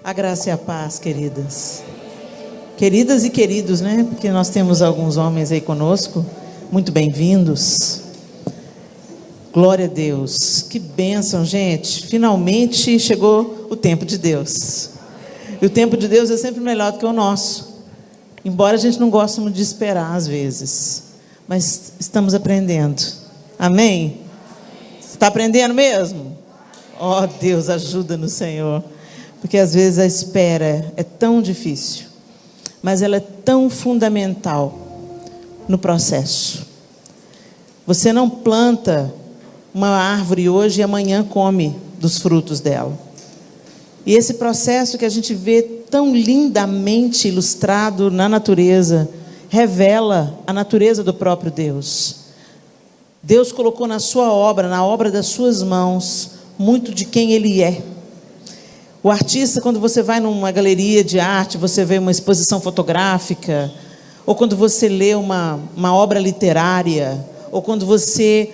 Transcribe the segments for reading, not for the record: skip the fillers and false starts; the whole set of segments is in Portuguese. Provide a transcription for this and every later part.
A graça e a paz, queridas. Queridas e queridos, né? Porque nós temos alguns homens aí conosco. Muito bem-vindos. Glória a Deus. Que bênção, gente. Finalmente chegou o tempo de Deus. E o tempo de Deus é sempre melhor do que o nosso. Embora a gente não goste muito de esperar às vezes. Mas estamos aprendendo. Amém? Você está aprendendo mesmo? Oh, Deus, ajuda-nos, Senhor. Porque às vezes a espera é tão difícil, mas ela é tão fundamental no processo. Você não planta uma árvore hoje e amanhã come dos frutos dela. E esse processo que a gente vê tão lindamente ilustrado na natureza, revela a natureza do próprio Deus. Deus colocou na sua obra, na obra das suas mãos, muito de quem Ele é. O artista, quando você vai numa galeria de arte, você vê uma exposição fotográfica, ou quando você lê uma obra literária, ou quando você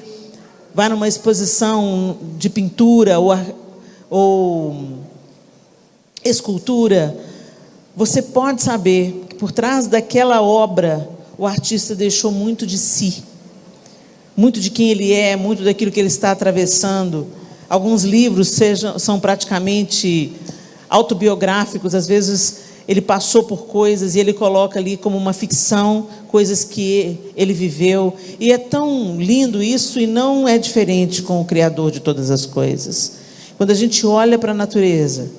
vai numa exposição de pintura ou escultura, você pode saber que por trás daquela obra, o artista deixou muito de si, muito de quem ele é, muito daquilo que ele está atravessando. Alguns livros são praticamente autobiográficos, às vezes ele passou por coisas e ele coloca ali como uma ficção, coisas que ele viveu, e é tão lindo isso, e não é diferente com o Criador de todas as coisas. Quando a gente olha para a natureza,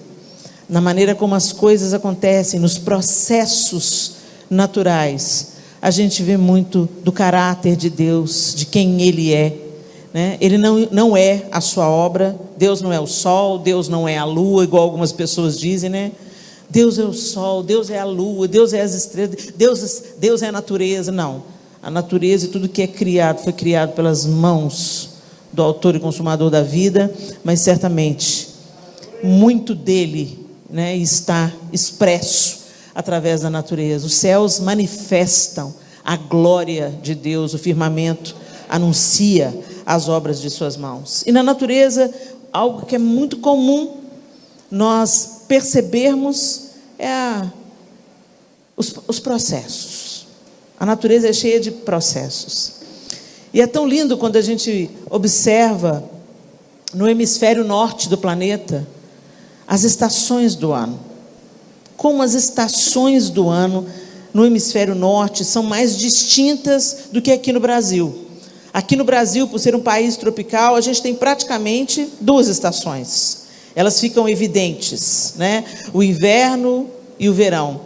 na maneira como as coisas acontecem, nos processos naturais, a gente vê muito do caráter de Deus, de quem Ele é. Ele não é a sua obra. Deus não é o sol, Deus não é a lua, igual algumas pessoas dizem, né? Deus é o sol, Deus é a lua, Deus é as estrelas, Deus é a natureza. Não, a natureza e tudo que é criado, foi criado pelas mãos do autor e consumador da vida, mas certamente muito dele, está expresso através da natureza. Os céus manifestam a glória de Deus, o firmamento anuncia as obras de suas mãos. E na natureza, algo que é muito comum nós percebermos é os processos. A natureza é cheia de processos. E é tão lindo quando a gente observa no hemisfério norte do planeta as estações do ano. Como as estações do ano no hemisfério norte são mais distintas do que aqui no Brasil. Aqui no Brasil, por ser um país tropical, a gente tem praticamente duas estações. Elas ficam evidentes, o inverno e o verão.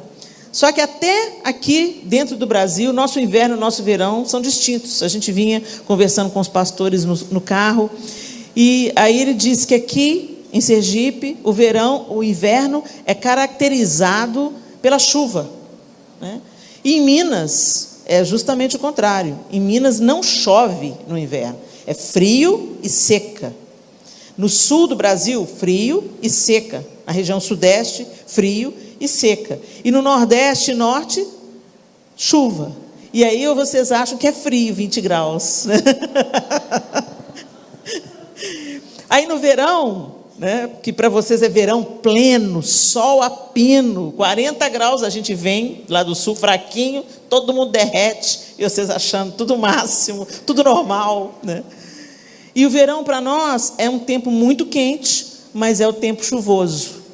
Só que até aqui dentro do Brasil, nosso inverno e nosso verão são distintos. A gente vinha conversando com os pastores no carro, e aí ele disse que aqui em Sergipe, o inverno é caracterizado pela chuva. E em Minas é justamente o contrário. Em Minas não chove no inverno, é frio e seca. No sul do Brasil, frio e seca. Na região sudeste, frio e seca. E no nordeste e norte, chuva. E aí vocês acham que é frio, 20 graus. Aí no verão, que para vocês é verão pleno, sol a pino, 40 graus, a gente vem lá do sul fraquinho, todo mundo derrete, e vocês achando tudo máximo, tudo normal, E o verão para nós é um tempo muito quente, mas é o tempo chuvoso.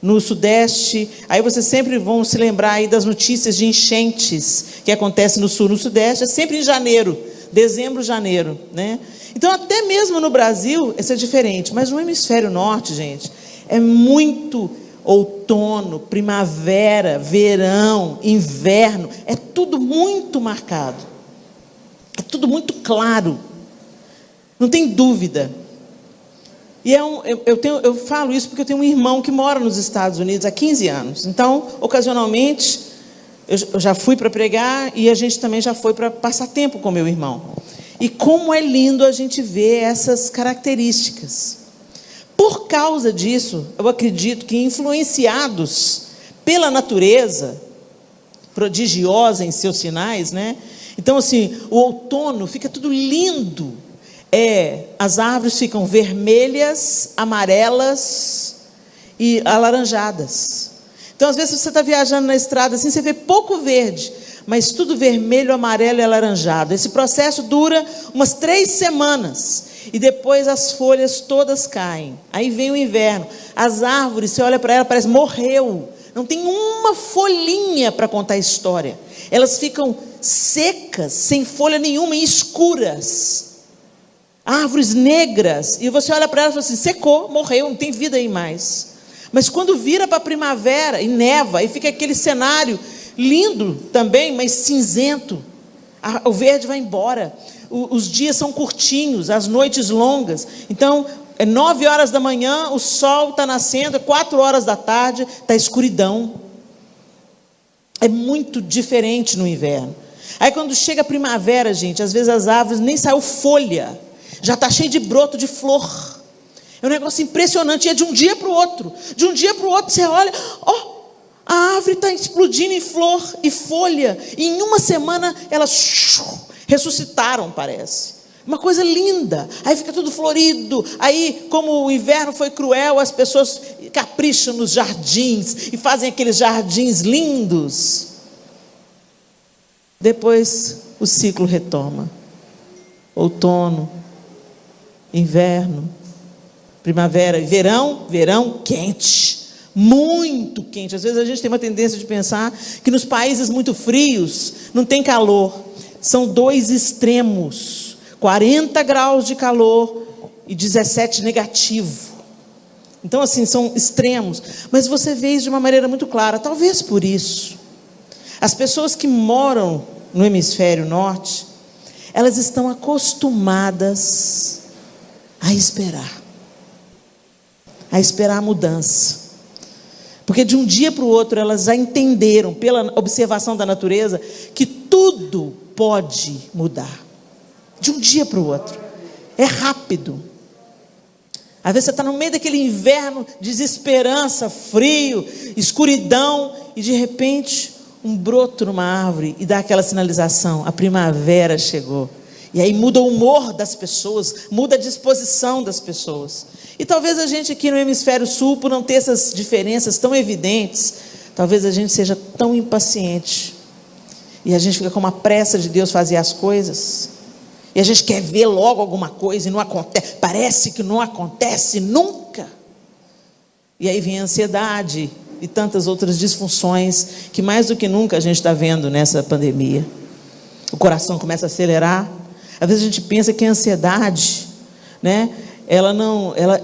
No sudeste, aí vocês sempre vão se lembrar aí das notícias de enchentes que acontecem no sul, no sudeste, é sempre em janeiro, dezembro, janeiro, Então, até mesmo no Brasil, isso é diferente. Mas no hemisfério norte, gente, é muito outono, primavera, verão, inverno. É tudo muito marcado. É tudo muito claro. Não tem dúvida. E eu falo isso porque eu tenho um irmão que mora nos Estados Unidos há 15 anos. Então, ocasionalmente, eu já fui para pregar e a gente também já foi para passar tempo com meu irmão. E como é lindo a gente ver essas características. Por causa disso, eu acredito que influenciados pela natureza, prodigiosa em seus sinais, Então, assim, o outono fica tudo lindo. As árvores ficam vermelhas, amarelas, e alaranjadas. Então, às vezes, você está viajando na estrada assim, você vê pouco verde, mas tudo vermelho, amarelo e alaranjado. Esse processo dura umas 3 semanas. E depois as folhas todas caem. Aí vem o inverno. As árvores, você olha para ela, parece morreu. Não tem uma folhinha para contar a história. Elas ficam secas, sem folha nenhuma, e escuras. Árvores negras. E você olha para elas e fala assim, secou, morreu, não tem vida aí mais. Mas quando vira para a primavera e neva, e fica aquele cenário lindo também, mas cinzento. O verde vai embora. Os dias são curtinhos, as noites longas. Então, 9 horas da manhã, o sol está nascendo, 4 horas da tarde, está escuridão. É muito diferente no inverno. Aí quando chega a primavera, gente, às vezes as árvores nem saiu folha, já está cheio de broto de flor. É um negócio impressionante, e é de um dia para o outro. De um dia para o outro, você olha, a árvore está explodindo em flor e folha. E em uma semana, elas ressuscitaram, parece. Uma coisa linda. Aí fica tudo florido. Aí, como o inverno foi cruel, as pessoas capricham nos jardins e fazem aqueles jardins lindos. Depois, o ciclo retoma. Outono, inverno, primavera e verão. Verão quente, muito quente. Às vezes a gente tem uma tendência de pensar que nos países muito frios não tem calor. São 2 extremos, 40 graus de calor e 17 negativo. Então assim, são extremos. Mas você vê isso de uma maneira muito clara. Talvez por isso as pessoas que moram no hemisfério norte, elas estão acostumadas a esperar a mudança. Porque de um dia para o outro elas já entenderam, pela observação da natureza, que tudo pode mudar. De um dia para o outro. É rápido. Às vezes você está no meio daquele inverno, desesperança, frio, escuridão, e de repente um broto numa árvore e dá aquela sinalização, a primavera chegou. E aí muda o humor das pessoas, muda a disposição das pessoas. E talvez a gente aqui no hemisfério sul, por não ter essas diferenças tão evidentes, talvez a gente seja tão impaciente. E a gente fica com uma pressa de Deus fazer as coisas. E a gente quer ver logo alguma coisa e não acontece. Parece que não acontece nunca. E aí vem a ansiedade e tantas outras disfunções que mais do que nunca a gente está vendo nessa pandemia. O coração começa a acelerar. Às vezes a gente pensa que a ansiedade, né, ela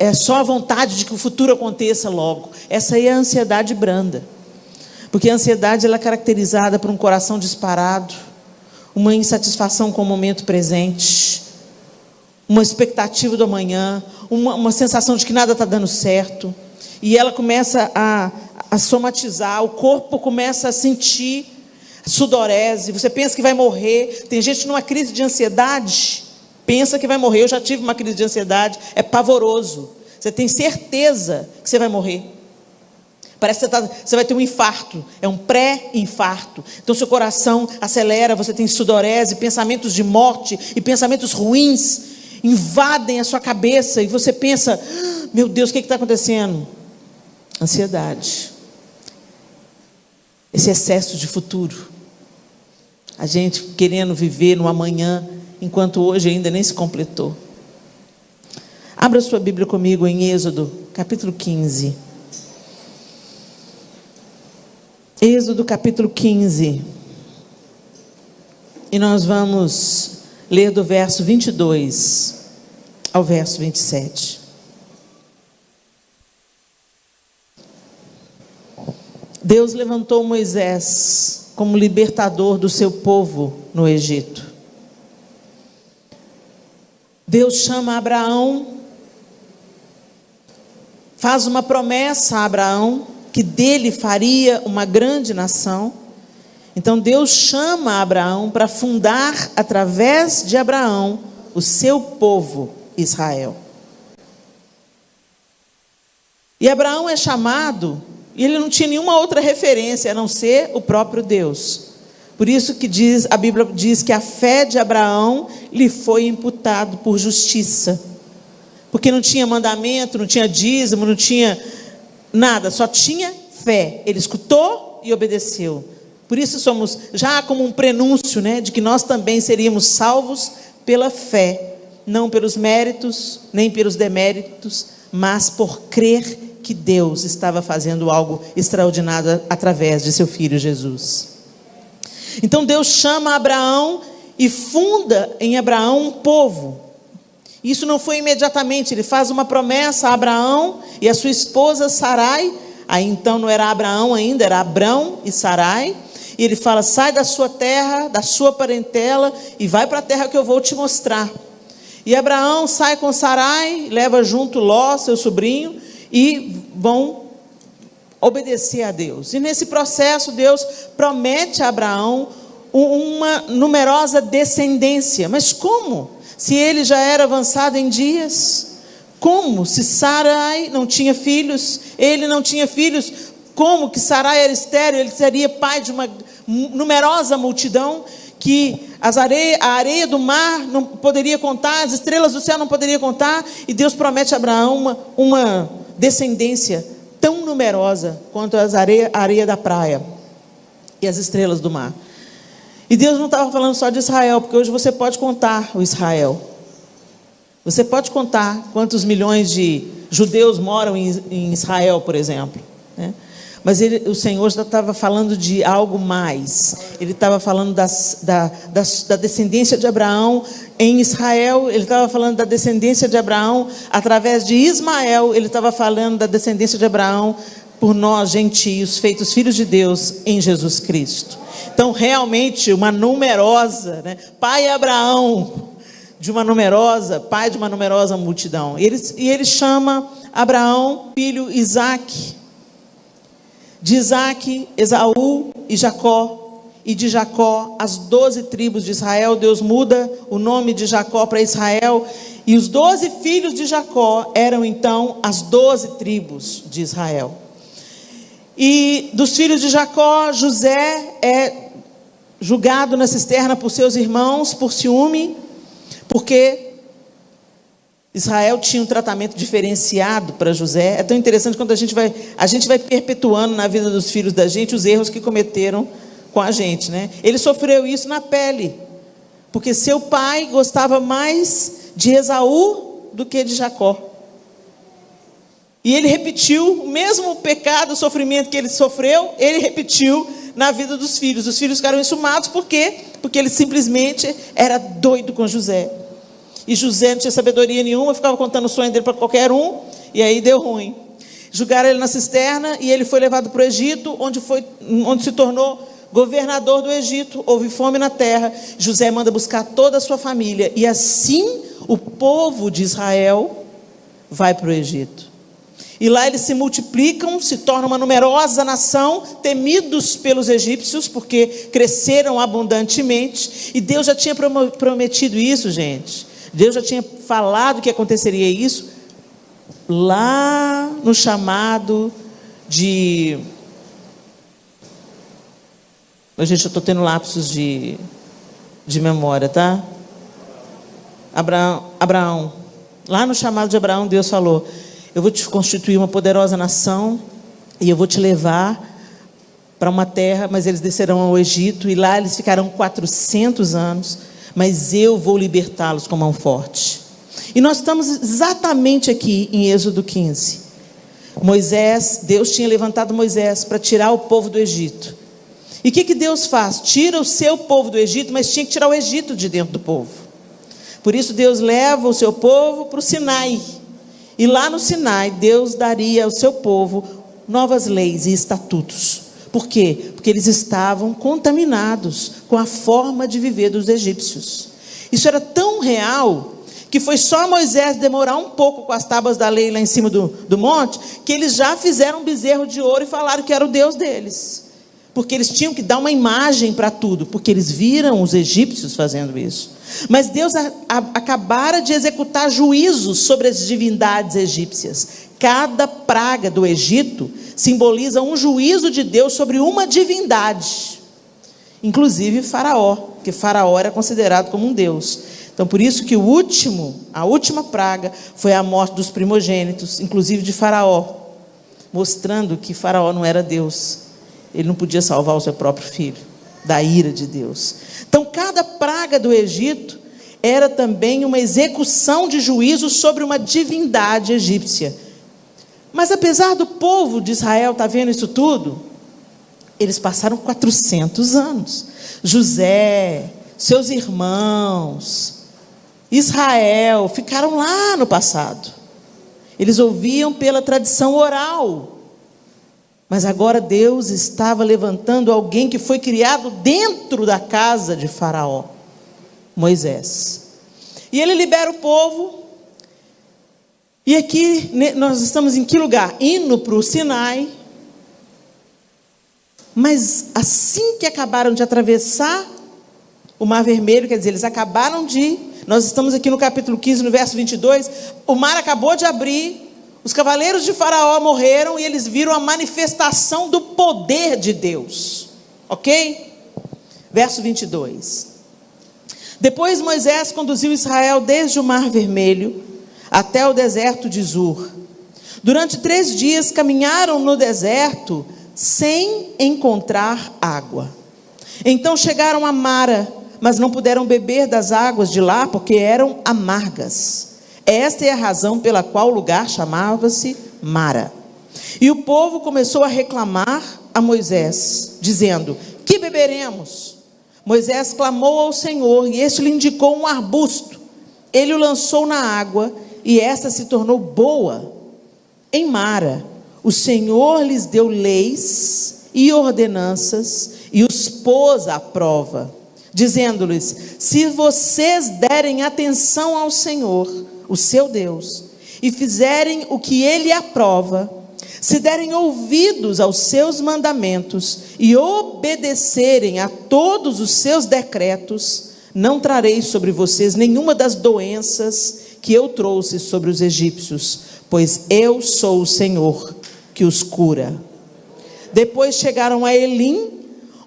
é só a vontade de que o futuro aconteça logo. Essa aí é a ansiedade branda. Porque a ansiedade ela é caracterizada por um coração disparado, uma insatisfação com o momento presente, uma expectativa do amanhã, uma sensação de que nada está dando certo. E ela começa a somatizar, o corpo começa a sentir sudorese, você pensa que vai morrer. Tem gente numa crise de ansiedade, pensa que vai morrer. Eu já tive uma crise de ansiedade, é pavoroso. Você tem certeza que você vai morrer. Parece que você vai ter um infarto, é um pré-infarto. Então seu coração acelera, você tem sudorese, pensamentos de morte e pensamentos ruins invadem a sua cabeça e você pensa, meu Deus, o que está acontecendo? Ansiedade. Esse excesso de futuro. A gente querendo viver no amanhã, enquanto hoje ainda nem se completou. Abra sua Bíblia comigo em Êxodo, capítulo 15. Êxodo, capítulo 15. E nós vamos ler do verso 22 ao verso 27. Deus levantou Moisés como libertador do seu povo no Egito. Deus chama Abraão, faz uma promessa a Abraão, que dele faria uma grande nação. Então Deus chama Abraão para fundar, através de Abraão, o seu povo Israel. E Abraão é chamado, e ele não tinha nenhuma outra referência a não ser o próprio Deus. Por isso que a Bíblia diz que a fé de Abraão lhe foi imputado por justiça. Porque não tinha mandamento, não tinha dízimo, não tinha nada, só tinha fé. Ele escutou e obedeceu. Por isso somos já como um prenúncio, né, de que nós também seríamos salvos pela fé, não pelos méritos, nem pelos deméritos, mas por crer que Deus estava fazendo algo extraordinário através de seu Filho Jesus. Então Deus chama Abraão e funda em Abraão um povo. Isso não foi imediatamente, ele faz uma promessa a Abraão e a sua esposa Sarai. Aí então não era Abraão ainda, era Abrão e Sarai. E ele fala: sai da sua terra, da sua parentela e vai para a terra que eu vou te mostrar. E Abraão sai com Sarai, leva junto Ló, seu sobrinho, e vão obedecer a Deus. E nesse processo Deus promete a Abraão uma numerosa descendência. Mas como? Se ele já era avançado em dias? Como? Se Sarai não tinha filhos, ele não tinha filhos, como que Sarai era estéril? Ele seria pai de uma numerosa multidão, que a areia do mar não poderia contar, as estrelas do céu não poderia contar, e Deus promete a Abraão uma descendência tão numerosa quanto a areia da praia e as estrelas do mar. E Deus não estava falando só de Israel, porque hoje você pode contar o Israel. Você pode contar quantos milhões de judeus moram em Israel, por exemplo, né? Mas o Senhor já estava falando de algo mais. Ele estava falando da descendência de Abraão em Israel. Ele estava falando da descendência de Abraão através de Ismael. Ele estava falando da descendência de Abraão por nós, gentios, feitos filhos de Deus em Jesus Cristo. Então, realmente, uma numerosa, né? Pai Abraão, pai de uma numerosa multidão. E ele chama Abraão, filho Isaque. De Isaque, Esaú e Jacó, e de Jacó as 12 tribos de Israel. Deus muda o nome de Jacó para Israel, e os 12 filhos de Jacó eram então as 12 tribos de Israel. E dos filhos de Jacó, José é julgado na cisterna por seus irmãos por ciúme, porque Israel tinha um tratamento diferenciado para José. É tão interessante quando a gente vai perpetuando na vida dos filhos da gente os erros que cometeram com a gente, né? Ele sofreu isso na pele, porque seu pai gostava mais de Esaú do que de Jacó. E ele repetiu o mesmo pecado, o sofrimento que ele sofreu, ele repetiu na vida dos filhos. Os filhos ficaram ensumados, por quê? Porque ele simplesmente era doido com José. E José não tinha sabedoria nenhuma, ficava contando o sonho dele para qualquer um, e aí deu ruim. Julgaram ele na cisterna, e ele foi levado para o Egito, onde se tornou governador do Egito. Houve fome na terra. José manda buscar toda a sua família, e assim o povo de Israel vai para o Egito. E lá eles se multiplicam, se tornam uma numerosa nação, temidos pelos egípcios, porque cresceram abundantemente. E Deus já tinha prometido isso, gente. Deus já tinha falado que aconteceria isso lá no chamado de... Gente, eu estou tendo lapsos de memória, tá? Abraão. Lá no chamado de Abraão, Deus falou: eu vou te constituir uma poderosa nação, e eu vou te levar para uma terra, mas eles descerão ao Egito, e lá eles ficarão 400 anos, mas eu vou libertá-los com mão forte. E nós estamos exatamente aqui em Êxodo 15. Deus tinha levantado Moisés para tirar o povo do Egito. E o que Deus faz? Tira o seu povo do Egito, mas tinha que tirar o Egito de dentro do povo. Por isso Deus leva o seu povo para o Sinai. E lá no Sinai, Deus daria ao seu povo novas leis e estatutos. Por quê? Porque eles estavam contaminados com a forma de viver dos egípcios. Isso era tão real, que foi só Moisés demorar um pouco com as tábuas da lei lá em cima do monte, que eles já fizeram um bezerro de ouro e falaram que era o Deus deles. Porque eles tinham que dar uma imagem para tudo, porque eles viram os egípcios fazendo isso. Mas Deus acabara de executar juízos sobre as divindades egípcias. Cada praga do Egito simboliza um juízo de Deus sobre uma divindade, inclusive Faraó, porque Faraó era considerado como um deus. Então, por isso que a última praga foi a morte dos primogênitos, inclusive de Faraó. mostrando que Faraó não era Deus. Ele não podia salvar o seu próprio filho da ira de Deus. Então, cada praga do Egito era também uma execução de juízo sobre uma divindade egípcia. Mas apesar do povo de Israel estar vendo isso tudo, eles passaram 400 anos. José, seus irmãos, Israel, ficaram lá no passado. Eles ouviam pela tradição oral. Mas agora Deus estava levantando alguém que foi criado dentro da casa de Faraó, Moisés. E ele libera o povo. E aqui nós estamos em que lugar? Indo para o Sinai. Mas assim que acabaram de atravessar o Mar Vermelho, quer dizer, eles acabaram de... Nós estamos aqui no capítulo 15, no verso 22. O mar acabou de abrir. Os cavaleiros de Faraó morreram e eles viram a manifestação do poder de Deus. Ok? Verso 22. Depois Moisés conduziu Israel desde o Mar Vermelho até o deserto de Zur. Durante 3 dias caminharam no deserto sem encontrar água. Então chegaram a Mara, mas não puderam beber das águas de lá porque eram amargas. Esta é a razão pela qual o lugar chamava-se Mara. E o povo começou a reclamar a Moisés, dizendo: que beberemos? Moisés clamou ao Senhor, e este lhe indicou um arbusto. Ele o lançou na água, e esta se tornou boa. Em Mara, o Senhor lhes deu leis e ordenanças, e os pôs à prova, dizendo-lhes: se vocês derem atenção ao Senhor, o seu Deus, e fizerem o que ele aprova, se derem ouvidos aos seus mandamentos e obedecerem a todos os seus decretos, não trarei sobre vocês nenhuma das doenças que eu trouxe sobre os egípcios, pois eu sou o Senhor que os cura. Depois chegaram a Elim,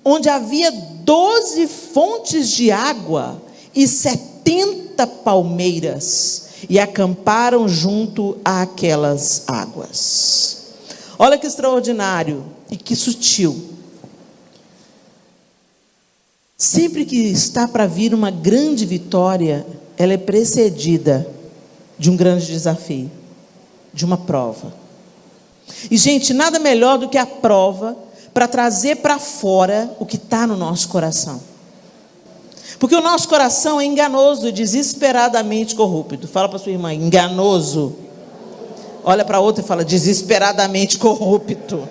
onde havia 12 fontes de água e 70 palmeiras, e acamparam junto àquelas águas. Olha que extraordinário e que sutil. Sempre que está para vir uma grande vitória, ela é precedida de um grande desafio, de uma prova. E, gente, nada melhor do que a prova para trazer para fora o que está no nosso coração. Porque o nosso coração é enganoso e desesperadamente corrupto. Fala para sua irmã: enganoso. Olha para outra e fala: desesperadamente corrupto.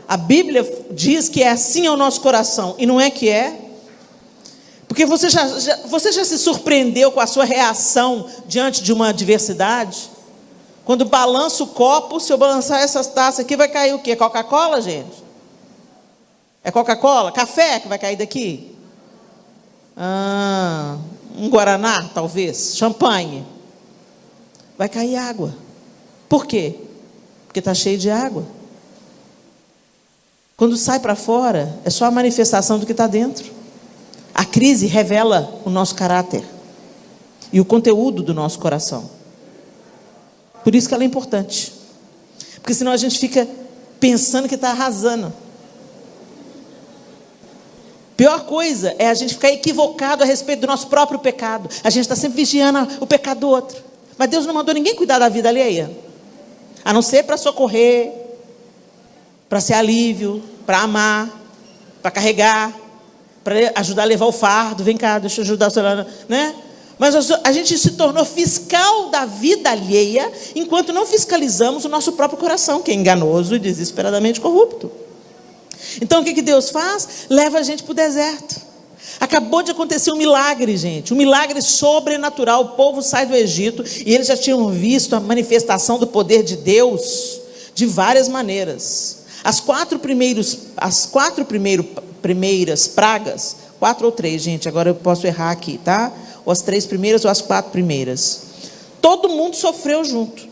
A Bíblia diz que é assim o nosso coração, e não é que é? Porque você já se surpreendeu com a sua reação diante de uma adversidade? Quando balança o copo, se eu balançar essas taças aqui, vai cair o quê? Coca-Cola, gente? É Coca-Cola? Café que vai cair daqui? Um Guaraná, talvez, champanhe. Vai cair água. Por quê? Porque está cheio de água. Quando sai para fora, é só a manifestação do que está dentro. A crise revela o nosso caráter e o conteúdo do nosso coração. Por isso que ela é importante. Porque senão a gente fica pensando que está arrasando. Pior coisa é a gente ficar equivocado a respeito do nosso próprio pecado. A gente está sempre vigiando o pecado do outro. Mas Deus não mandou ninguém cuidar da vida alheia, a não ser para socorrer, para ser alívio, para amar, para carregar, para ajudar a levar o fardo. Vem cá, deixa eu ajudar a senhora, né? Mas a gente se tornou fiscal da vida alheia, enquanto não fiscalizamos o nosso próprio coração, que é enganoso e desesperadamente corrupto. Então o que Deus faz? Leva a gente para o deserto. Acabou de acontecer um milagre, gente, um milagre sobrenatural. O povo sai do Egito e eles já tinham visto a manifestação do poder de Deus de várias maneiras. As quatro primeiras pragas, 4 ou 3, gente, agora eu posso errar aqui, tá? Ou as 3 primeiras ou as 4 primeiras. Todo mundo sofreu junto,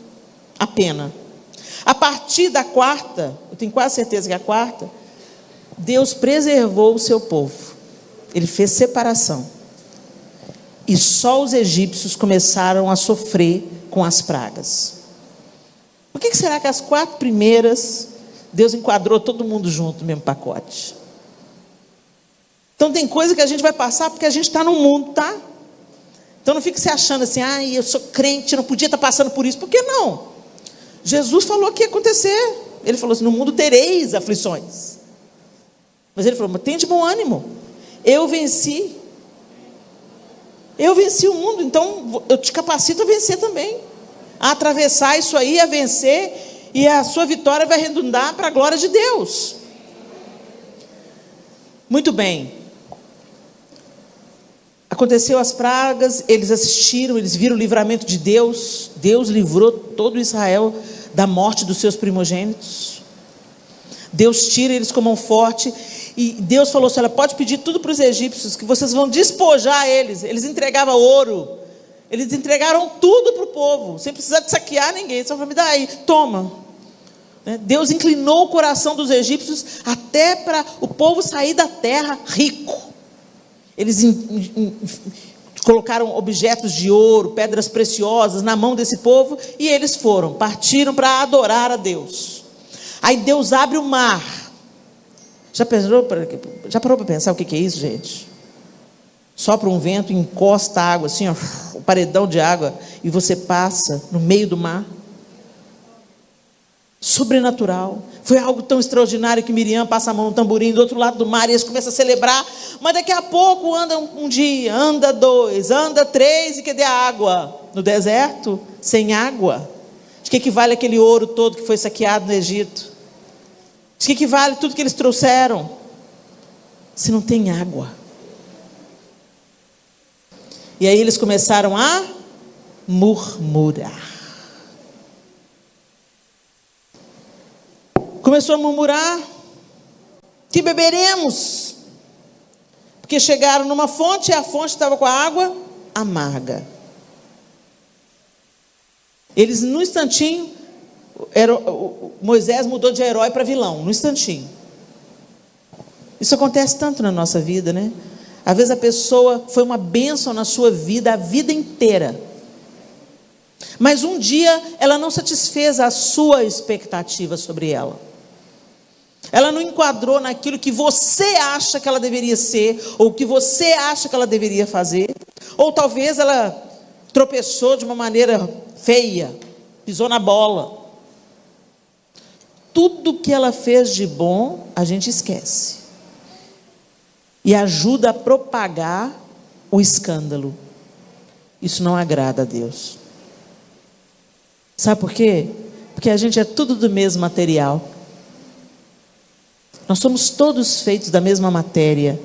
a pena. A partir da 4ª, eu tenho quase certeza que é a 4ª, Deus preservou o seu povo. Ele fez separação. E só os egípcios começaram a sofrer com as pragas. Por que será que as 4 primeiras, Deus enquadrou todo mundo junto no mesmo pacote? Então tem coisa que a gente vai passar porque a gente está no mundo, tá? Então não fique se achando assim, eu sou crente, não podia estar passando por isso. Por que não? Jesus falou que ia acontecer. Ele falou assim, no mundo tereis aflições. Mas ele falou, mas tem de bom ânimo. Eu venci o mundo, então eu te capacito a vencer também. A atravessar isso aí, a vencer, e a sua vitória vai redundar para a glória de Deus. Muito bem. Aconteceu as pragas, eles assistiram, eles viram o livramento de Deus. Deus livrou todo Israel da morte dos seus primogênitos. Deus tira eles com mão forte. E Deus falou assim, ela pode pedir tudo para os egípcios, que vocês vão despojar eles. Eles entregavam ouro, eles entregaram tudo para o povo, sem precisar de saquear ninguém. Só falou, me dá aí, toma. Deus inclinou o coração dos egípcios até para o povo sair da terra rico. Eles colocaram objetos de ouro, pedras preciosas na mão desse povo, e eles partiram para adorar a Deus. Aí Deus abre o mar. Já parou para pensar o que é isso, gente? Sopra um vento, encosta a água, assim, ó, o paredão de água, e você passa no meio do mar. Sobrenatural. Foi algo tão extraordinário que Miriam passa a mão no tamborim do outro lado do mar, e eles começam a celebrar. Mas daqui a pouco anda um dia, anda 2, anda 3, e cadê a água? No deserto, sem água. De que equivale aquele ouro todo que foi saqueado no Egito? De que equivale tudo que eles trouxeram? Se não tem água. E aí eles começaram a murmurar. Começou a murmurar, que beberemos? Porque chegaram numa fonte, e a fonte estava com a água amarga. Eles, no instantinho, Moisés mudou de herói para vilão, no instantinho. Isso acontece tanto na nossa vida, né? Às vezes a pessoa foi uma bênção na sua vida, a vida inteira. Mas um dia, ela não satisfez a sua expectativa sobre ela. Ela não enquadrou naquilo que você acha que ela deveria ser, ou que você acha que ela deveria fazer, ou talvez ela tropeçou de uma maneira feia, pisou na bola. Tudo que ela fez de bom, a gente esquece, e ajuda a propagar o escândalo. Isso não agrada a Deus. Sabe por quê? Porque a gente é tudo do mesmo material. Nós somos todos feitos da mesma matéria,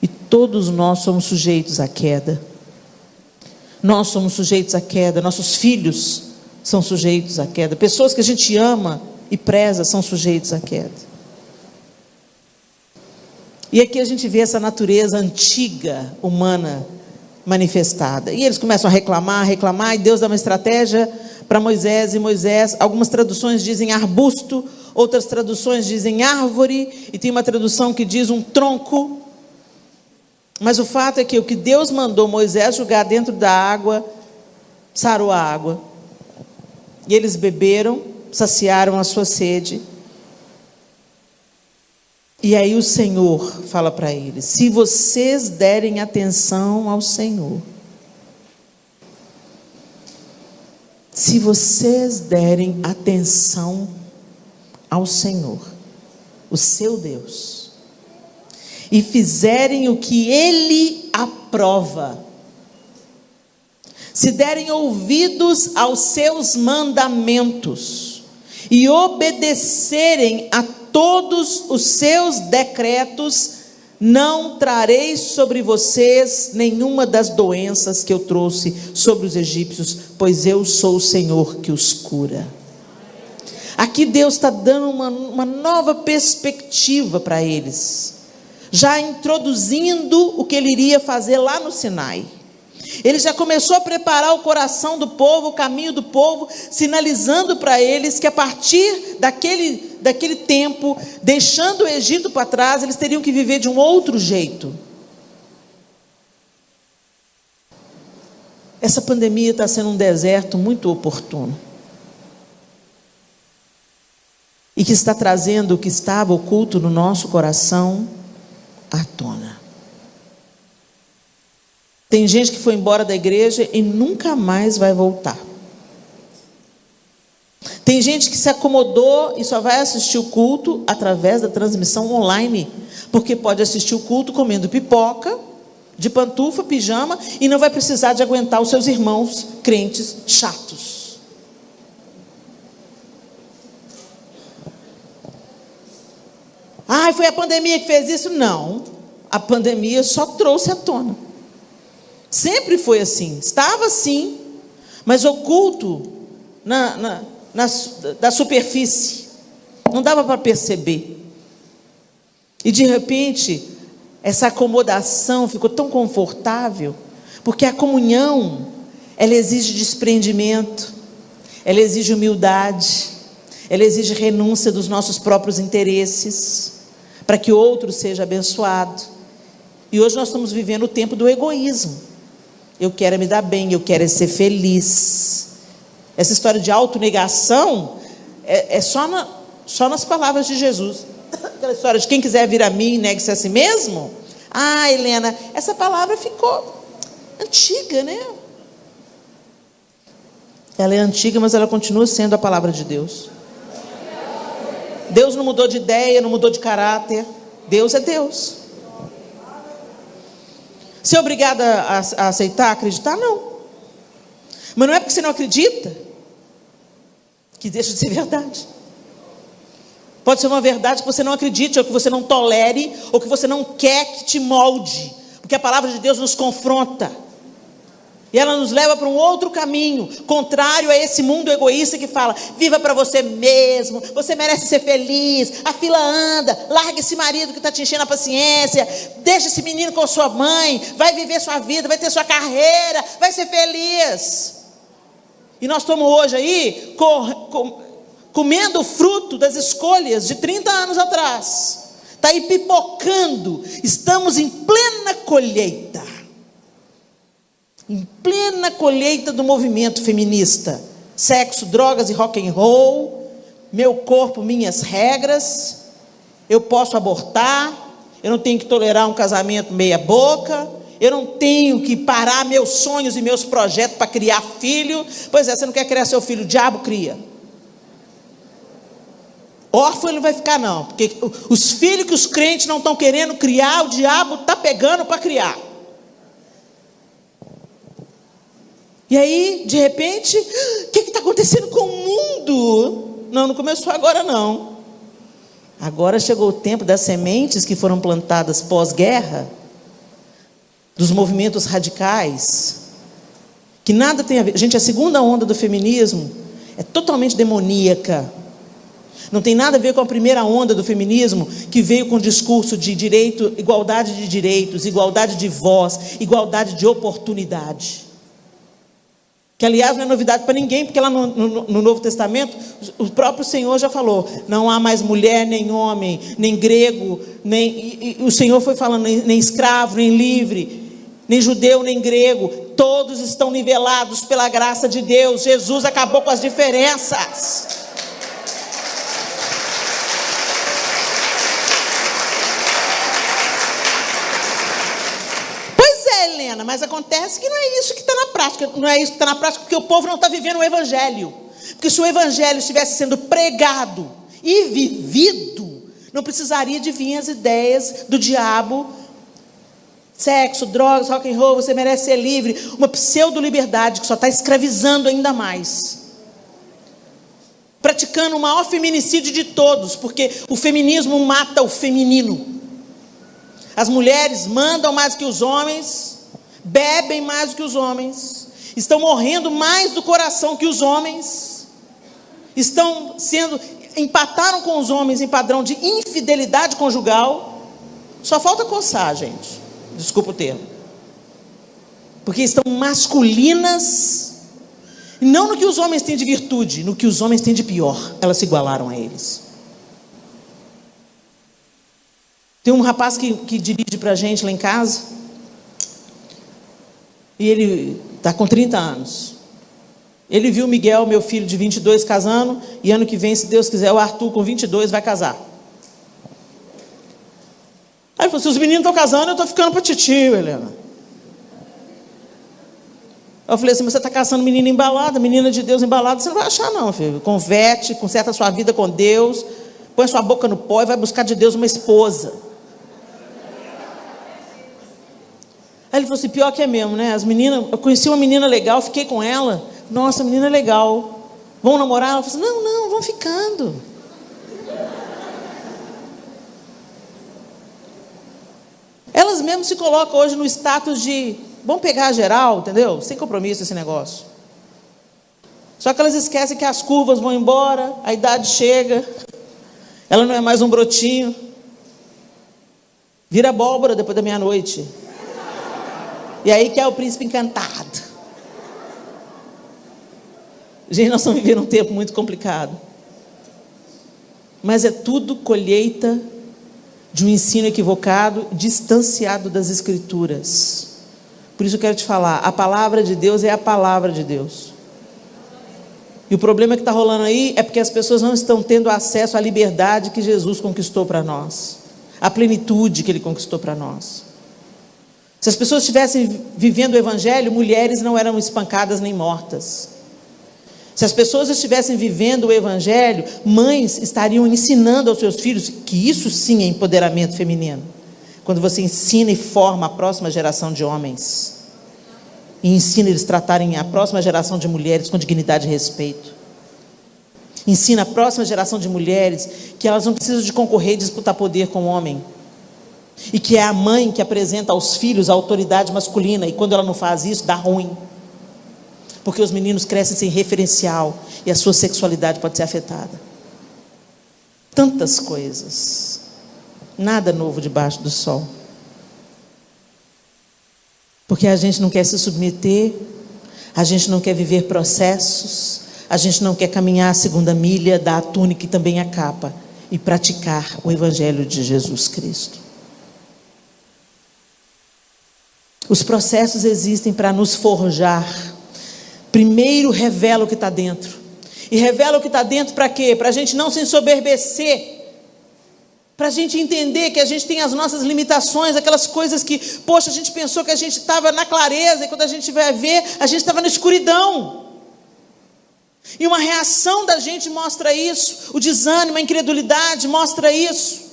e todos nós somos sujeitos à queda. Nós somos sujeitos à queda, nossos filhos são sujeitos à queda, pessoas que a gente ama e preza são sujeitos à queda. E aqui a gente vê essa natureza antiga, humana, manifestada. E eles começam a reclamar, e Deus dá uma estratégia para Moisés, e Moisés, algumas traduções dizem arbusto, outras traduções dizem árvore, e tem uma tradução que diz um tronco. Mas o fato é que o que Deus mandou Moisés jogar dentro da água, sarou a água. E eles beberam, saciaram a sua sede. E aí o Senhor fala para eles: se vocês derem atenção ao Senhor, se vocês derem atenção ao Senhor, o seu Deus, e fizerem o que Ele aprova, se derem ouvidos aos seus mandamentos e obedecerem a todos os seus decretos, não trarei sobre vocês nenhuma das doenças que eu trouxe sobre os egípcios, pois eu sou o Senhor que os cura. Aqui Deus está dando uma nova perspectiva para eles, já introduzindo o que Ele iria fazer lá no Sinai. Ele já começou a preparar o coração do povo, o caminho do povo, sinalizando para eles que a partir daquele tempo, deixando o Egito para trás, eles teriam que viver de um outro jeito. Essa pandemia está sendo um deserto muito oportuno. e que está trazendo o que estava oculto no nosso coração à tona. Tem gente que foi embora da igreja e nunca mais vai voltar. Tem gente que se acomodou e só vai assistir o culto através da transmissão online, porque pode assistir o culto comendo pipoca, de pantufa, pijama, e não vai precisar de aguentar os seus irmãos crentes chatos. Foi a pandemia que fez isso? Não, a pandemia só trouxe à tona. Sempre foi assim, estava assim, mas oculto da superfície, não dava para perceber. E de repente, essa acomodação ficou tão confortável, porque a comunhão, ela exige desprendimento, ela exige humildade, ela exige renúncia dos nossos próprios interesses, para que outro seja abençoado. E hoje nós estamos vivendo o tempo do egoísmo. Eu quero me dar bem, eu quero ser feliz. Essa história de autonegação é só nas palavras de Jesus. Aquela história de quem quiser vir a mim, negue-se a si mesmo. Helena, essa palavra ficou antiga, né? Ela é antiga, mas ela continua sendo a palavra de Deus. Deus não mudou de ideia, não mudou de caráter. Deus é Deus. Você é obrigada a aceitar, a acreditar? Não. Mas não é porque você não acredita que deixa de ser verdade. Pode ser uma verdade que você não acredite, ou que você não tolere, ou que você não quer que te molde, porque a palavra de Deus nos confronta, e ela nos leva para um outro caminho, contrário a esse mundo egoísta que fala: viva para você mesmo, você merece ser feliz, a fila anda, larga esse marido que está te enchendo a paciência, deixa esse menino com sua mãe, vai viver sua vida, vai ter sua carreira, vai ser feliz. E nós estamos hoje aí comendo o fruto das escolhas de 30 anos atrás. Está aí pipocando. Estamos em plena colheita. Em plena colheita do movimento feminista. Sexo, drogas e rock and roll. Meu corpo, minhas regras. Eu posso abortar. Eu não tenho que tolerar um casamento meia boca. Eu não tenho que parar meus sonhos e meus projetos para criar filho. Pois é, você não quer criar seu filho, o diabo cria. Órfão ele não vai ficar não, porque os filhos que os crentes não estão querendo criar, o diabo está pegando para criar. E aí, de repente, o que está acontecendo com o mundo? Não começou agora não. Agora chegou o tempo das sementes que foram plantadas pós-guerra, dos movimentos radicais, que nada tem a ver. Gente, a segunda onda do feminismo é totalmente demoníaca. Não tem nada a ver com a primeira onda do feminismo, que veio com o discurso de direito, igualdade de direitos, igualdade de voz, igualdade de oportunidade. Que, aliás, não é novidade para ninguém, porque lá no Novo Testamento, o próprio Senhor já falou: não há mais mulher, nem homem, nem grego, e o Senhor foi falando, nem escravo, nem livre, nem judeu, nem grego, todos estão nivelados pela graça de Deus. Jesus acabou com as diferenças. Helena, mas acontece que não é isso que está na prática. Não é isso que está na prática, porque o povo não está vivendo o evangelho. Porque se o evangelho estivesse sendo pregado e vivido, não precisaria de vir as ideias do diabo: sexo, drogas, rock and roll, você merece ser livre. Uma pseudo-liberdade que só está escravizando ainda mais, praticando o maior feminicídio de todos, porque o feminismo mata o feminino. As mulheres mandam mais que os homens, bebem mais do que os homens, estão morrendo mais do coração que os homens, empataram com os homens em padrão de infidelidade conjugal. Só falta coçar, gente, desculpa o termo, porque estão masculinas, não no que os homens têm de virtude, no que os homens têm de pior. Elas se igualaram a eles. Tem um rapaz que dirige para a gente lá em casa, e ele está com 30 anos. Ele viu o Miguel, meu filho de 22, casando, e ano que vem, se Deus quiser, o Arthur com 22 vai casar. Aí ele falou, se os meninos estão casando, eu estou ficando para titio, Helena. Eu falei assim, mas você está caçando menina embalada, menina de Deus embalada, você não vai achar não, filho. Converte, conserta a sua vida com Deus, põe sua boca no pó e vai buscar de Deus uma esposa. Aí ele falou assim, pior que é mesmo, né? As meninas, eu conheci uma menina legal, fiquei com ela. Nossa, menina legal. Vamos namorar? Ela falou assim, não, vamos ficando. Elas mesmas se colocam hoje no status de, vamos pegar a geral, entendeu? Sem compromisso esse negócio. Só que elas esquecem que as curvas vão embora, a idade chega, ela não é mais um brotinho. Vira abóbora depois da meia-noite. E aí que é o príncipe encantado. Gente, nós estamos vivendo um tempo muito complicado. Mas é tudo colheita de um ensino equivocado, distanciado das Escrituras. Por isso eu quero te falar, a palavra de Deus é a palavra de Deus. E o problema que está rolando aí é porque as pessoas não estão tendo acesso à liberdade que Jesus conquistou para nós. A plenitude que Ele conquistou para nós. Se as pessoas estivessem vivendo o Evangelho, mulheres não eram espancadas nem mortas. Se as pessoas estivessem vivendo o Evangelho, mães estariam ensinando aos seus filhos que isso sim é empoderamento feminino. Quando você ensina e forma a próxima geração de homens, e ensina eles a tratarem a próxima geração de mulheres com dignidade e respeito. Ensina a próxima geração de mulheres que elas não precisam de concorrer e disputar poder com o homem. E que é a mãe que apresenta aos filhos a autoridade masculina, e quando ela não faz isso, dá ruim. Porque os meninos crescem sem referencial e a sua sexualidade pode ser afetada. Tantas coisas. Nada novo debaixo do sol. Porque a gente não quer se submeter, a gente não quer viver processos, a gente não quer caminhar a segunda milha, dar a túnica e também a capa e praticar o Evangelho de Jesus Cristo. Os processos existem para nos forjar. Primeiro revela o que está dentro. E revela o que está dentro para quê? Para a gente não se ensoberbecer. Para a gente entender que a gente tem as nossas limitações, aquelas coisas que, poxa, a gente pensou que a gente estava na clareza, e quando a gente vai ver, a gente estava na escuridão. E uma reação da gente mostra isso. O desânimo, a incredulidade mostra isso.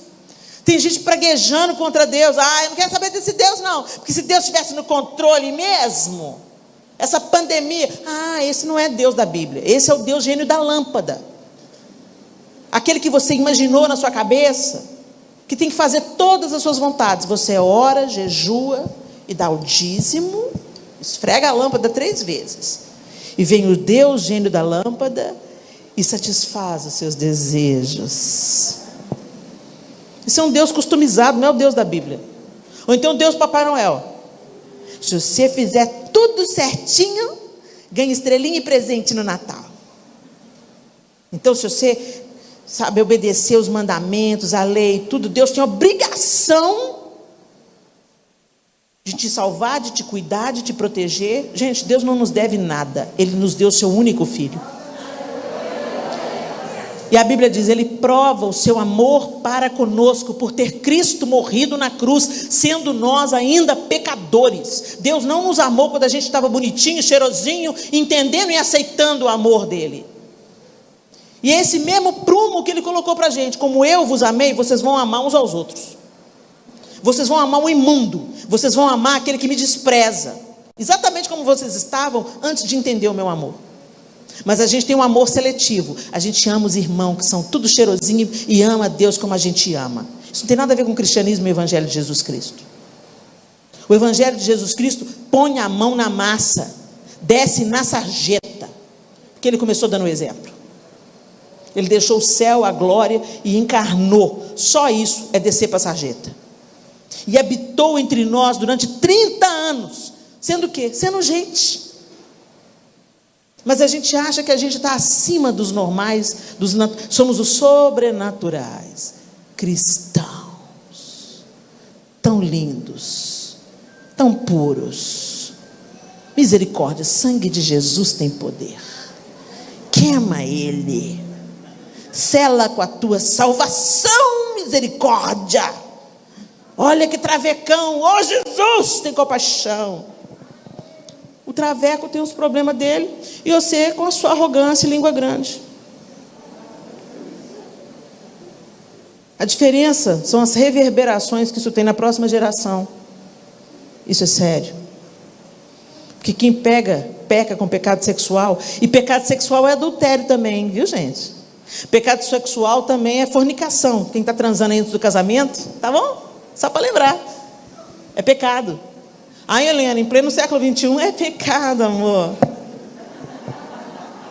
Tem gente praguejando contra Deus. Eu não quero saber desse Deus não, porque se Deus estivesse no controle mesmo, essa pandemia, esse não é Deus da Bíblia, esse é o Deus gênio da lâmpada, aquele que você imaginou na sua cabeça, que tem que fazer todas as suas vontades. Você ora, jejua e dá o dízimo, esfrega a lâmpada 3 vezes, e vem o Deus gênio da lâmpada e satisfaz os seus desejos. Isso é um Deus customizado, não é o Deus da Bíblia. Ou então Deus Papai Noel. Se você fizer tudo certinho, ganha estrelinha e presente no Natal. Então se você sabe obedecer os mandamentos, a lei, tudo, Deus tem a obrigação de te salvar, de te cuidar, de te proteger. Gente, Deus não nos deve nada. Ele nos deu o seu único filho. E a Bíblia diz, Ele prova o seu amor para conosco, por ter Cristo morrido na cruz, sendo nós ainda pecadores. Deus não nos amou quando a gente estava bonitinho, cheirosinho, entendendo e aceitando o amor dEle. E é esse mesmo prumo que Ele colocou para a gente, como eu vos amei, vocês vão amar uns aos outros. Vocês vão amar o imundo, vocês vão amar aquele que me despreza. Exatamente como vocês estavam antes de entender o meu amor. Mas a gente tem um amor seletivo. A gente ama os irmãos que são tudo cheirosinho e ama a Deus como a gente ama. Isso não tem nada a ver com o cristianismo e o Evangelho de Jesus Cristo. O Evangelho de Jesus Cristo põe a mão na massa, desce na sarjeta, porque Ele começou dando o exemplo. Ele deixou o céu, a glória e encarnou. Só isso é descer para a sarjeta. E habitou entre nós durante 30 anos. Sendo o quê? Sendo gente. Mas a gente acha que a gente está acima dos normais, somos os sobrenaturais. Cristãos. Tão lindos. Tão puros. Misericórdia, sangue de Jesus tem poder. tema Ele, sela com a tua salvação, misericórdia. Olha que travecão, oh Jesus, tem compaixão. O traveco tem os problemas dele, e você com a sua arrogância e língua grande. A diferença são as reverberações que isso tem na próxima geração. Isso é sério. Porque quem peca com pecado sexual, e pecado sexual é adultério também, viu, gente? Pecado sexual também é fornicação. Quem está transando aí antes do casamento, tá bom? Só para lembrar. É pecado. Ai, Helena, em pleno século XXI é pecado, amor.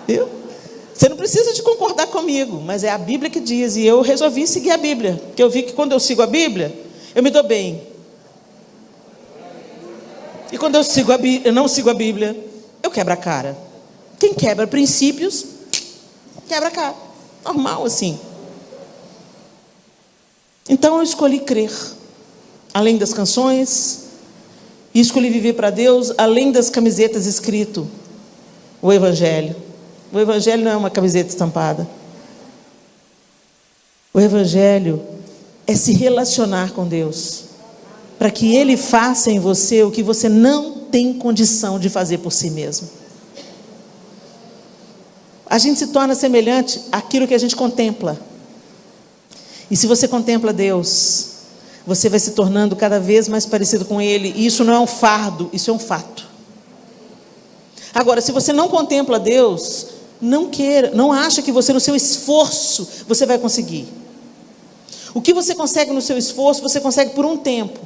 Viu? Você não precisa de concordar comigo, mas é a Bíblia que diz, e eu resolvi seguir a Bíblia, porque eu vi que quando eu sigo a Bíblia, eu me dou bem. E quando eu não sigo a Bíblia, eu quebro a cara. Quem quebra princípios, quebra a cara. Normal assim. Então eu escolhi crer, além das canções, e escolhi viver para Deus, além das camisetas escrito o Evangelho. O Evangelho não é uma camiseta estampada. O Evangelho é se relacionar com Deus, para que Ele faça em você o que você não tem condição de fazer por si mesmo. A gente se torna semelhante àquilo que a gente contempla. E se você contempla Deus, você vai se tornando cada vez mais parecido com Ele. E isso não é um fardo, isso é um fato. Agora, se você não contempla Deus, não acha que você no seu esforço você vai conseguir. O que você consegue no seu esforço, você consegue por um tempo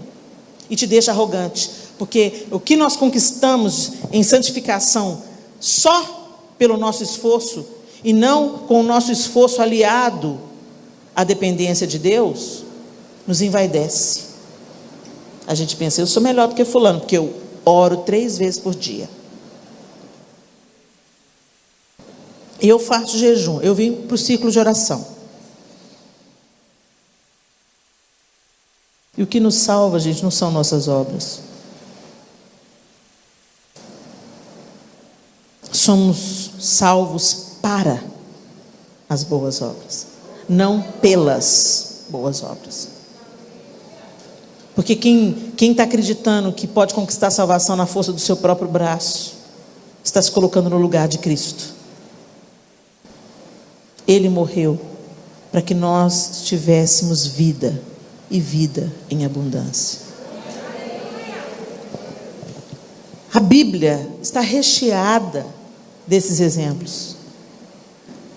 e te deixa arrogante, porque o que nós conquistamos em santificação só pelo nosso esforço e não com o nosso esforço aliado à dependência de Deus, nos envaidece. A gente pensa, eu sou melhor do que fulano, porque eu oro 3 vezes por dia. Eu faço jejum, eu vim para o ciclo de oração. E o que nos salva, gente, não são nossas obras. Somos salvos para as boas obras, não pelas boas obras. Porque quem está acreditando que pode conquistar a salvação na força do seu próprio braço, está se colocando no lugar de Cristo. Ele morreu para que nós tivéssemos vida, e vida em abundância. A Bíblia está recheada desses exemplos.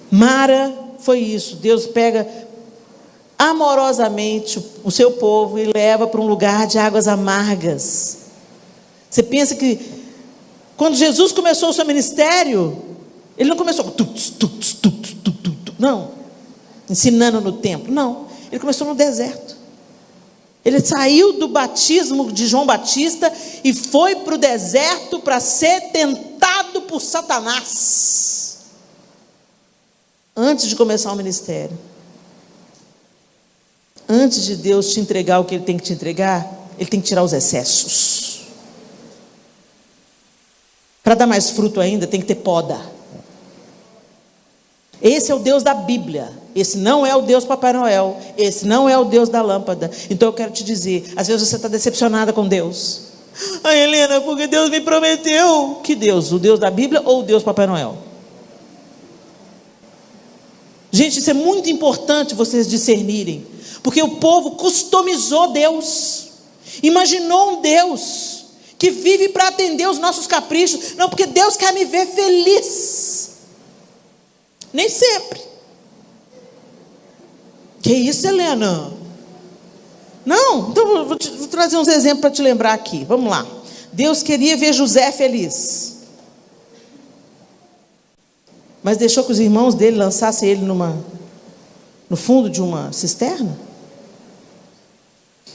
Mara foi isso. Deus pega amorosamente o seu povo e leva para um lugar de águas amargas. Você pensa que quando Jesus começou o seu ministério, ele não começou com não, ensinando no templo, não, ele começou no deserto. Ele saiu do batismo de João Batista e foi para o deserto para ser tentado por Satanás, antes de começar o ministério. Antes de Deus te entregar o que Ele tem que te entregar, Ele tem que tirar os excessos. Para dar mais fruto ainda, tem que ter poda. Esse é o Deus da Bíblia. Esse não é o Deus Papai Noel. Esse não é o Deus da lâmpada. Então eu quero te dizer, às vezes você está decepcionada com Deus. Ah, Helena, porque Deus me prometeu. Que Deus? O Deus da Bíblia ou o Deus Papai Noel? Gente, isso é muito importante vocês discernirem, porque o povo customizou Deus, imaginou um Deus que vive para atender os nossos caprichos. Não, porque Deus quer me ver feliz. Nem sempre. Que isso, Helena? Não, então vou trazer uns exemplos para te lembrar aqui. Vamos lá. Deus queria ver José feliz, mas deixou que os irmãos dele lançassem ele no fundo de uma cisterna?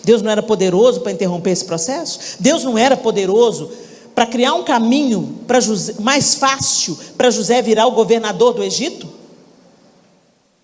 Deus não era poderoso para interromper esse processo? Deus não era poderoso para criar um caminho para José, mais fácil para José virar o governador do Egito?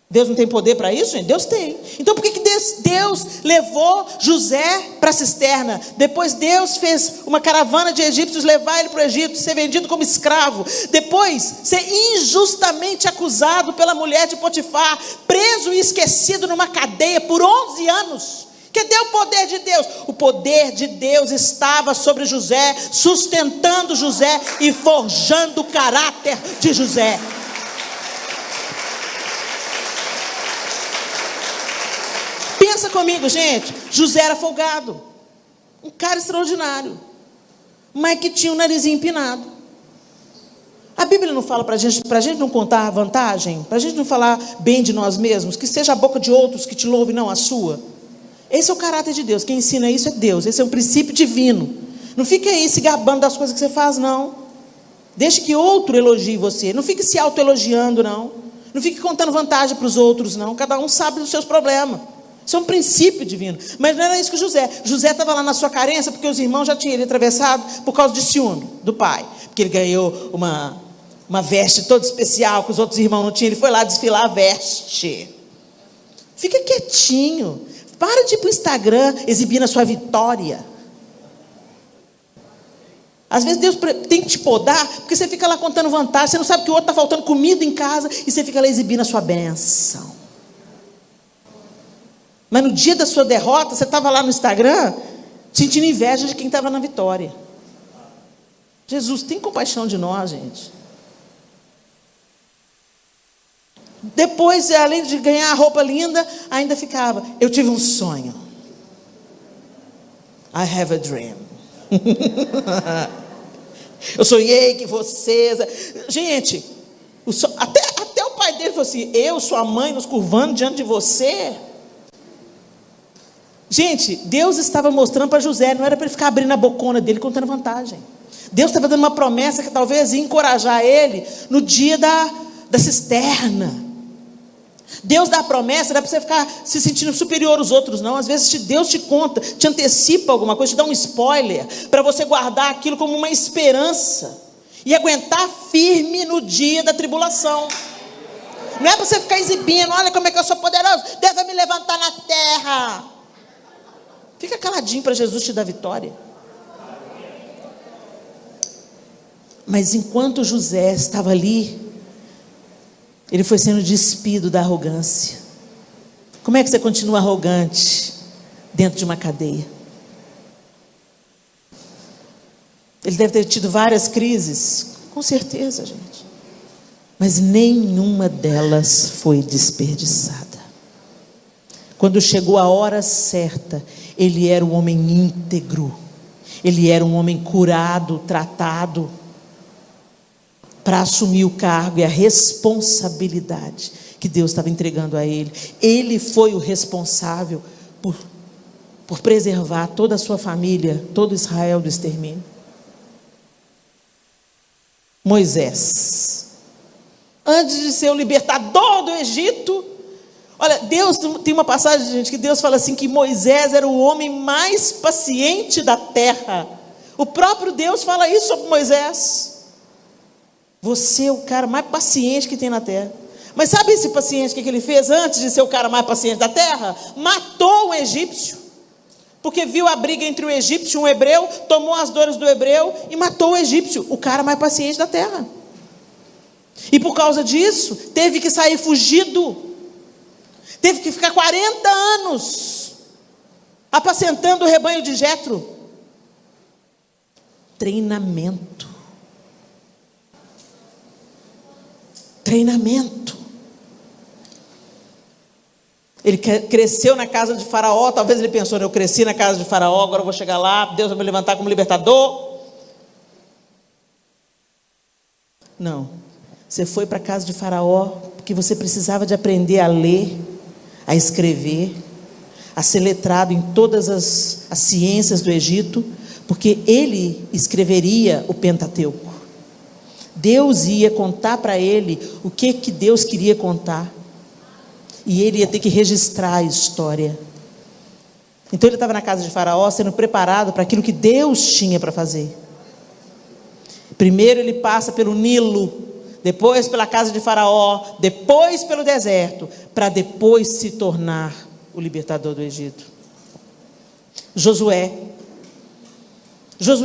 Deus não tem poder para isso, gente? Deus tem. Então por que Deus Deus levou José para a cisterna. Depois Deus fez uma caravana de egípcios levar ele para o Egito, ser vendido como escravo. Depois ser injustamente acusado pela mulher de Potifar, preso e esquecido numa cadeia por 11 anos. Cadê o poder de Deus? O poder de Deus estava sobre José, sustentando José e forjando o caráter de José. Pensa comigo, gente. José era folgado, um cara extraordinário, mas que tinha o narizinho empinado. A Bíblia não fala para a gente não contar a vantagem, para a gente não falar bem de nós mesmos, que seja a boca de outros que te louve, não a sua. Esse é o caráter de Deus. Quem ensina isso é Deus. Esse é um princípio divino. Não fique aí se gabando das coisas que você faz, não. Deixe que outro elogie você. Não fique se autoelogiando, não. Não fique contando vantagem para os outros, não. Cada um sabe dos seus problemas. Isso é um princípio divino. Mas não era isso que José estava lá na sua carência, porque os irmãos já tinham ele atravessado por causa de ciúme do pai. Porque ele ganhou uma veste toda especial que os outros irmãos não tinham. Ele foi lá desfilar a veste. Fica quietinho. Para de ir para o Instagram exibir a sua vitória. Às vezes Deus tem que te podar, porque você fica lá contando vantagem, você não sabe que o outro está faltando comida em casa, e você fica lá exibindo a sua bênção. Mas no dia da sua derrota, você estava lá no Instagram, sentindo inveja de quem estava na vitória. Jesus, tem compaixão de nós, gente. Depois, além de ganhar a roupa linda, ainda ficava: eu tive um sonho. I have a dream. Eu sonhei que vocês... Gente, até o pai dele falou assim: eu, sua mãe, nos curvando diante de você. Gente, Deus estava mostrando para José, não era para ele ficar abrindo a bocona dele contando vantagem. Deus estava dando uma promessa que talvez ia encorajar ele no dia da cisterna. Deus dá a promessa, não é para você ficar se sentindo superior aos outros, não. Às vezes Deus te conta, te antecipa alguma coisa, te dá um spoiler, para você guardar aquilo como uma esperança, e aguentar firme no dia da tribulação. Não é para você ficar exibindo: olha como é que eu sou poderoso, Deus vai me levantar na terra. Fica caladinho para Jesus te dar vitória. Mas enquanto José estava ali, ele foi sendo despido da arrogância. Como é que você continua arrogante dentro de uma cadeia? Ele deve ter tido várias crises, com certeza, gente. Mas nenhuma delas foi desperdiçada. Quando chegou a hora certa, ele era um homem íntegro. Ele era um homem curado, tratado, para assumir o cargo e a responsabilidade que Deus estava entregando a ele. Ele foi o responsável por preservar toda a sua família, todo Israel do extermínio. Moisés, antes de ser o libertador do Egito, olha, Deus tem uma passagem, gente, que Deus fala assim, que Moisés era o homem mais paciente da terra. O próprio Deus fala isso sobre Moisés. Você é o cara mais paciente que tem na terra. Mas sabe esse paciente, o que ele fez antes de ser o cara mais paciente da terra? Matou um egípcio, porque viu a briga entre o egípcio e um hebreu, tomou as dores do hebreu e matou o egípcio, o cara mais paciente da terra. E por causa disso, teve que sair fugido, teve que ficar 40 anos apacentando o rebanho de Jetro. Treinamento. Ele cresceu na casa de Faraó. Talvez ele pensou: eu cresci na casa de Faraó, agora eu vou chegar lá, Deus vai me levantar como libertador. Não, você foi para a casa de Faraó porque você precisava de aprender a ler, a escrever, a ser letrado em todas as ciências do Egito, porque ele escreveria o Pentateuco. Deus ia contar para ele o que Deus queria contar, e ele ia ter que registrar a história. Então ele estava na casa de Faraó sendo preparado para aquilo que Deus tinha para fazer. Primeiro ele passa pelo Nilo, depois pela casa de Faraó, depois pelo deserto, para depois se tornar o libertador do Egito. Josué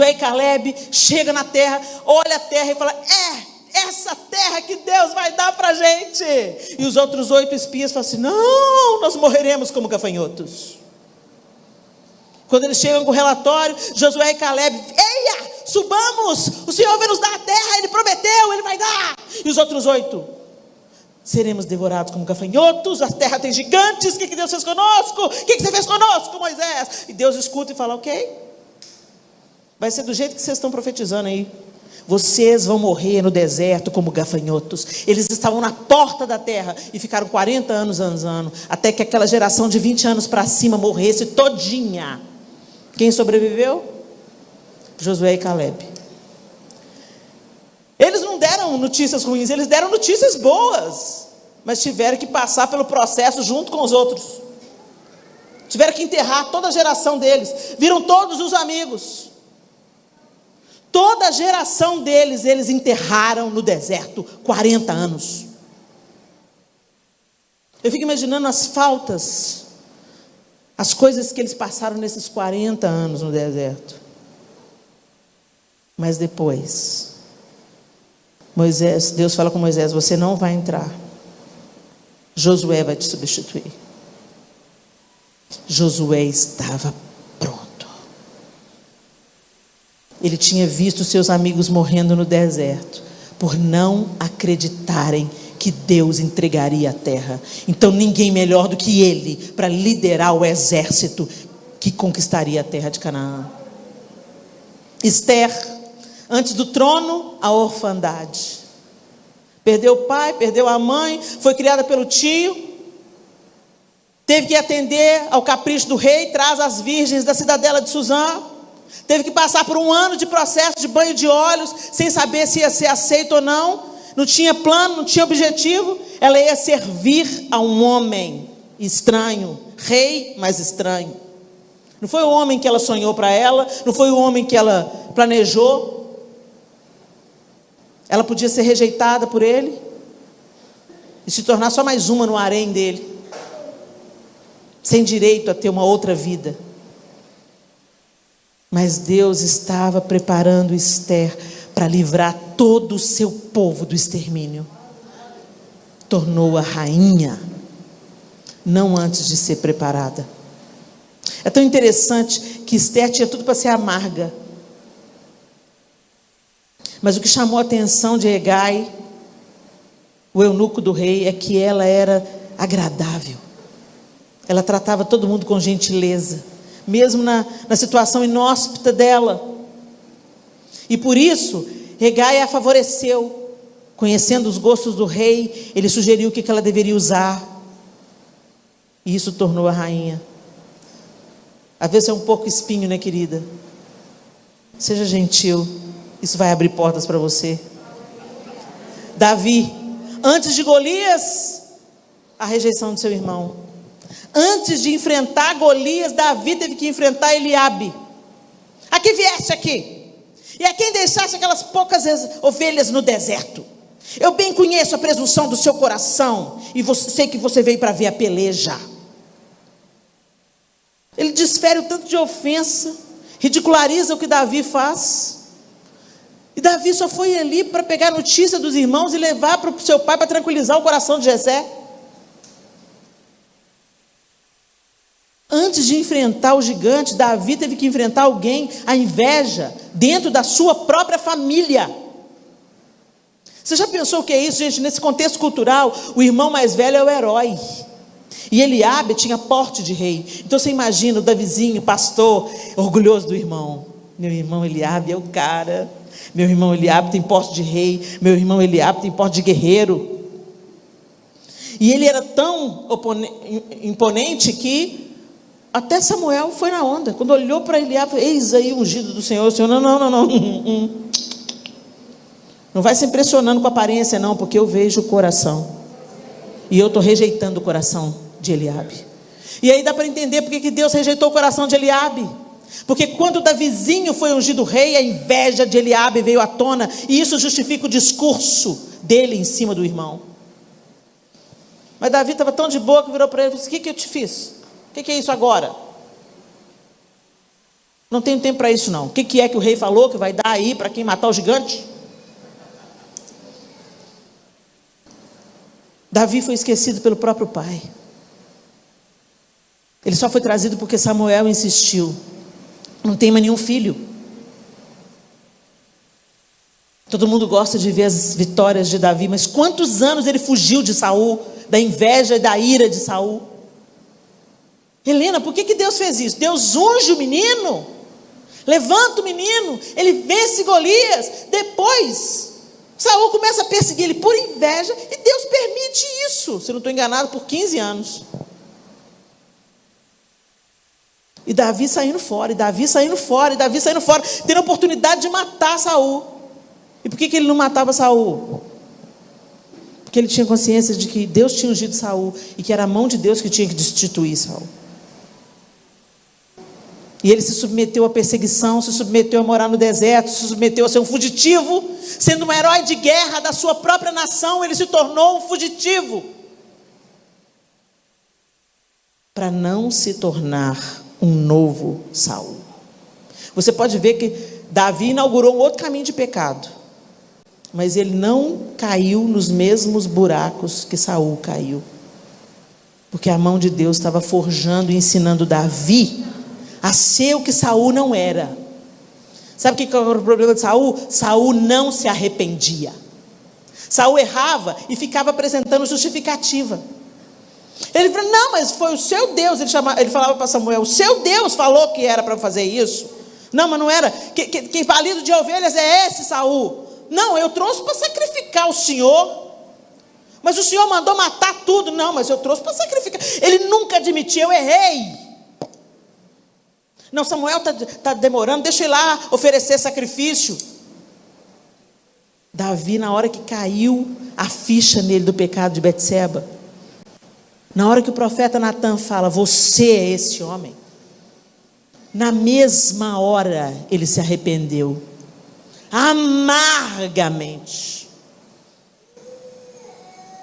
e Caleb chegam na terra, olha a terra e fala: essa terra que Deus vai dar para a gente. E os outros 8 espias falam assim: não, nós morreremos como gafanhotos. Quando eles chegam com o relatório, Josué e Caleb: eia, subamos, o Senhor vai nos dar a terra, Ele prometeu, Ele vai dar. E os outros 8: seremos devorados como gafanhotos, a terra tem gigantes, o que Deus fez conosco? O que você fez conosco, Moisés? E Deus escuta e fala: ok, vai ser do jeito que vocês estão profetizando aí. Vocês vão morrer no deserto como gafanhotos. Eles estavam na porta da terra e ficaram 40 anos andando, até que aquela geração de 20 anos para cima morresse todinha. Quem sobreviveu? Josué e Caleb. Eles não deram notícias ruins, eles deram notícias boas, mas tiveram que passar pelo processo junto com os outros. Tiveram que enterrar toda a geração deles. Viram todos os amigos. Toda a geração deles, eles enterraram no deserto, 40 anos. Eu fico imaginando as faltas, as coisas que eles passaram nesses 40 anos no deserto. Mas depois, Deus fala com Moisés: você não vai entrar, Josué vai te substituir. Josué estava pronto. Ele tinha visto seus amigos morrendo no deserto, por não acreditarem que Deus entregaria a terra. Então ninguém melhor do que ele, para liderar o exército que conquistaria a terra de Canaã. Esther, antes do trono, a orfandade. Perdeu o pai, perdeu a mãe, foi criada pelo tio, teve que atender ao capricho do rei, traz as virgens da cidadela de Suzã. Teve que passar por um ano de processo de banho de olhos, sem saber se ia ser aceito ou não. Não tinha plano, não tinha objetivo. Ela ia servir a um homem estranho, rei, mas estranho. Não foi o homem que ela sonhou para ela, não foi o homem que ela planejou. Ela podia ser rejeitada por ele e se tornar só mais uma no harém dele, sem direito a ter uma outra vida. Mas Deus estava preparando Esther para livrar todo o seu povo do extermínio. Tornou-a rainha, não antes de ser preparada. É tão interessante que Esther tinha tudo para ser amarga. Mas o que chamou a atenção de Hegai, o eunuco do rei, é que ela era agradável. Ela tratava todo mundo com gentileza, mesmo na situação inóspita dela. E por isso, Hegai a favoreceu. Conhecendo os gostos do rei, ele sugeriu o que ela deveria usar. E isso tornou a rainha. Às vezes é um pouco espinho, né, querida? Seja gentil, isso vai abrir portas para você. Davi, antes de Golias, a rejeição do seu irmão. Antes de enfrentar Golias, Davi teve que enfrentar Eliabe. A que vieste aqui? E a quem deixaste aquelas poucas ovelhas no deserto? Eu bem conheço a presunção do seu coração, e sei que você veio para ver a peleja. Ele desfere o tanto de ofensa, ridiculariza o que Davi faz. E Davi só foi ali para pegar a notícia dos irmãos e levar para o seu pai, para tranquilizar o coração de Jessé. Antes de enfrentar o gigante, Davi teve que enfrentar alguém, a inveja, dentro da sua própria família. Você já pensou o que é isso, gente? Nesse contexto cultural, o irmão mais velho é o herói. E Eliabe tinha porte de rei. Então você imagina o Davizinho, pastor, orgulhoso do irmão. Meu irmão Eliabe é o cara. Meu irmão Eliabe tem porte de rei. Meu irmão Eliabe tem porte de guerreiro. E ele era tão imponente que até Samuel foi na onda. Quando olhou para Eliabe, eis aí o ungido do Senhor. O Senhor, não. Não vai se impressionando com a aparência, não, porque eu vejo o coração. E eu estou rejeitando o coração de Eliabe. E aí dá para entender porque que Deus rejeitou o coração de Eliabe. Porque quando Davizinho foi ungido rei, a inveja de Eliabe veio à tona. E isso justifica o discurso dele em cima do irmão. Mas Davi estava tão de boa que virou para ele e disse: o que eu te fiz? O que é isso agora? Não tenho tempo para isso não. O que é que o rei falou que vai dar aí para quem matar o gigante? Davi foi esquecido pelo próprio pai. Ele só foi trazido porque Samuel insistiu. Não tem mais nenhum filho. Todo mundo gosta de ver as vitórias de Davi, mas quantos anos ele fugiu de Saul, da inveja e da ira de Saul? Helena, por que Deus fez isso? Deus unge o menino, levanta o menino, ele vence Golias, depois Saul começa a perseguir ele por inveja, e Deus permite isso, se eu não estou enganado, por 15 anos. E Davi saindo fora, e Davi saindo fora, e Davi saindo fora, tendo a oportunidade de matar Saul. E por que ele não matava Saul? Porque ele tinha consciência de que Deus tinha ungido Saul, e que era a mão de Deus que tinha que destituir Saul. E ele se submeteu à perseguição, se submeteu a morar no deserto, se submeteu a ser um fugitivo, sendo um herói de guerra da sua própria nação, ele se tornou um fugitivo, para não se tornar um novo Saul. Você pode ver que Davi inaugurou um outro caminho de pecado, mas ele não caiu nos mesmos buracos que Saul caiu, porque a mão de Deus estava forjando e ensinando Davi a ser o que Saul não era. Sabe o que era o problema de Saul? Saul não se arrependia. Saul errava e ficava apresentando justificativa. Ele falou, não, mas foi o seu Deus. Ele falava para Samuel, o seu Deus falou que era para fazer isso. Não, mas não era. Que balido de ovelhas é esse, Saul? Não, eu trouxe para sacrificar o Senhor. Mas o Senhor mandou matar tudo. Não, mas eu trouxe para sacrificar. Ele nunca admitia, eu errei. Não, Samuel está demorando, deixa eu ir lá oferecer sacrifício. Davi, na hora que caiu a ficha nele do pecado de Betseba, na hora que o profeta Natan fala, você é esse homem, na mesma hora ele se arrependeu, amargamente.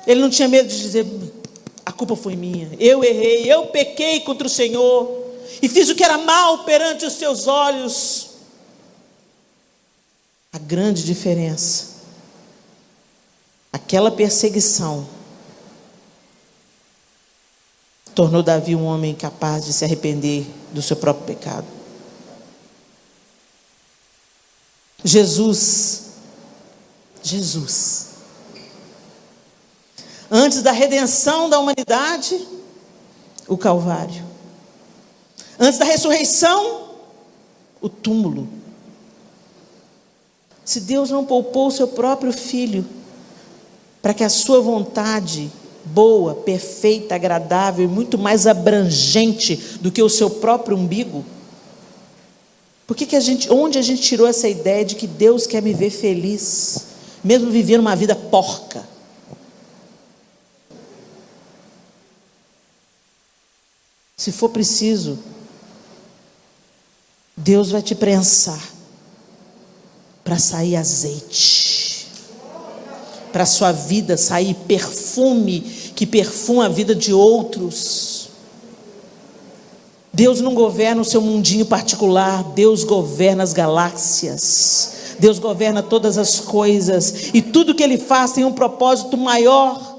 Ele não tinha medo de dizer, a culpa foi minha, eu errei, eu pequei contra o Senhor, e fiz o que era mal perante os seus olhos. A grande diferença, aquela perseguição tornou Davi um homem capaz de se arrepender do seu próprio pecado. Jesus, antes da redenção da humanidade, o Calvário. Antes da ressurreição, o túmulo. Se Deus não poupou o seu próprio filho, para que a sua vontade boa, perfeita, agradável e muito mais abrangente do que o seu próprio umbigo, onde a gente tirou essa ideia de que Deus quer me ver feliz, mesmo vivendo uma vida porca? Se for preciso, Deus vai te prensar para sair azeite, para a sua vida sair perfume que perfuma a vida de outros. Deus não governa o seu mundinho particular, Deus governa as galáxias, Deus governa todas as coisas, e tudo que Ele faz tem um propósito maior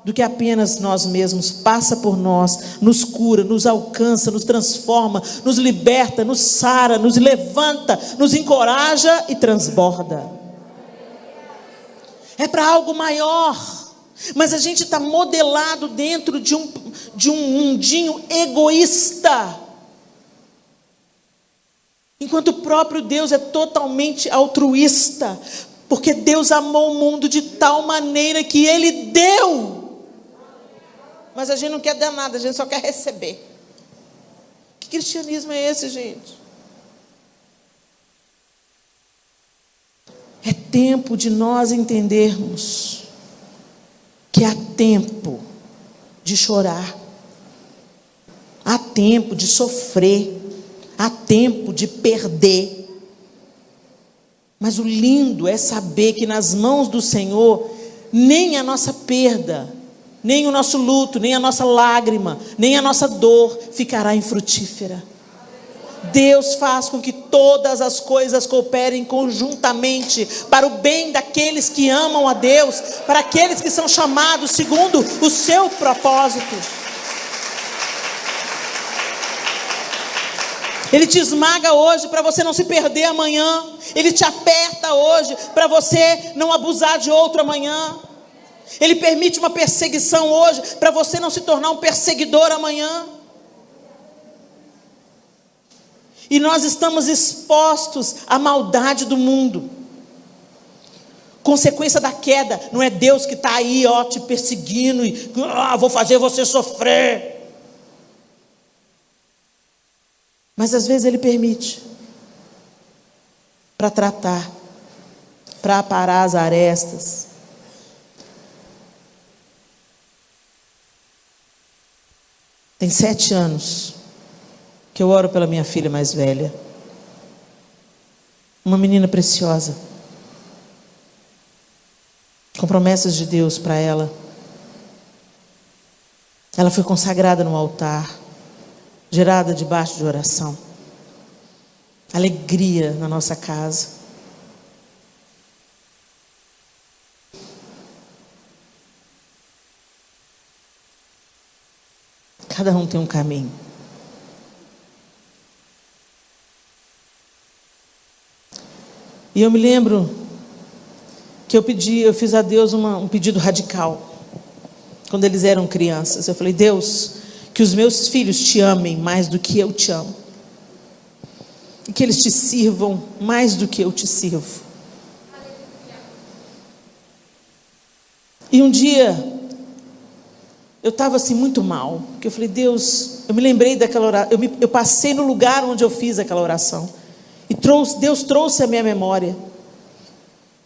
do que apenas nós mesmos. Passa por nós, nos cura, nos alcança, nos transforma, nos liberta, nos sara, nos levanta, nos encoraja e transborda. É para algo maior, mas a gente está modelado dentro de um mundinho egoísta, enquanto o próprio Deus é totalmente altruísta, porque Deus amou o mundo de tal maneira que Ele deu. Mas a gente não quer dar nada, a gente só quer receber. Que cristianismo é esse, gente? É tempo de nós entendermos que há tempo de chorar, há tempo de sofrer, há tempo de perder. Mas o lindo é saber que nas mãos do Senhor, nem a nossa perda nem o nosso luto, nem a nossa lágrima, nem a nossa dor ficará infrutífera. Deus faz com que todas as coisas cooperem conjuntamente para o bem daqueles que amam a Deus, para aqueles que são chamados segundo o seu propósito. Ele te esmaga hoje para você não se perder amanhã. Ele te aperta hoje para você não abusar de outro amanhã. Ele permite uma perseguição hoje para você não se tornar um perseguidor amanhã. E nós estamos expostos à maldade do mundo. Consequência da queda. Não é Deus que está aí, ó, te perseguindo e vou fazer você sofrer. Mas às vezes Ele permite para tratar, para aparar as arestas. Tem 7 anos que eu oro pela minha filha mais velha, uma menina preciosa, com promessas de Deus para ela. Ela foi consagrada no altar, gerada debaixo de oração, alegria na nossa casa. Cada um tem um caminho. E eu me lembro que eu fiz a Deus um pedido radical, quando eles eram crianças. Eu falei: Deus, que os meus filhos te amem mais do que eu te amo, e que eles te sirvam mais do que eu te sirvo. E um dia, eu estava assim muito mal, porque eu falei: Deus, eu me lembrei daquela oração, eu passei no lugar onde eu fiz aquela oração, e Deus trouxe a minha memória,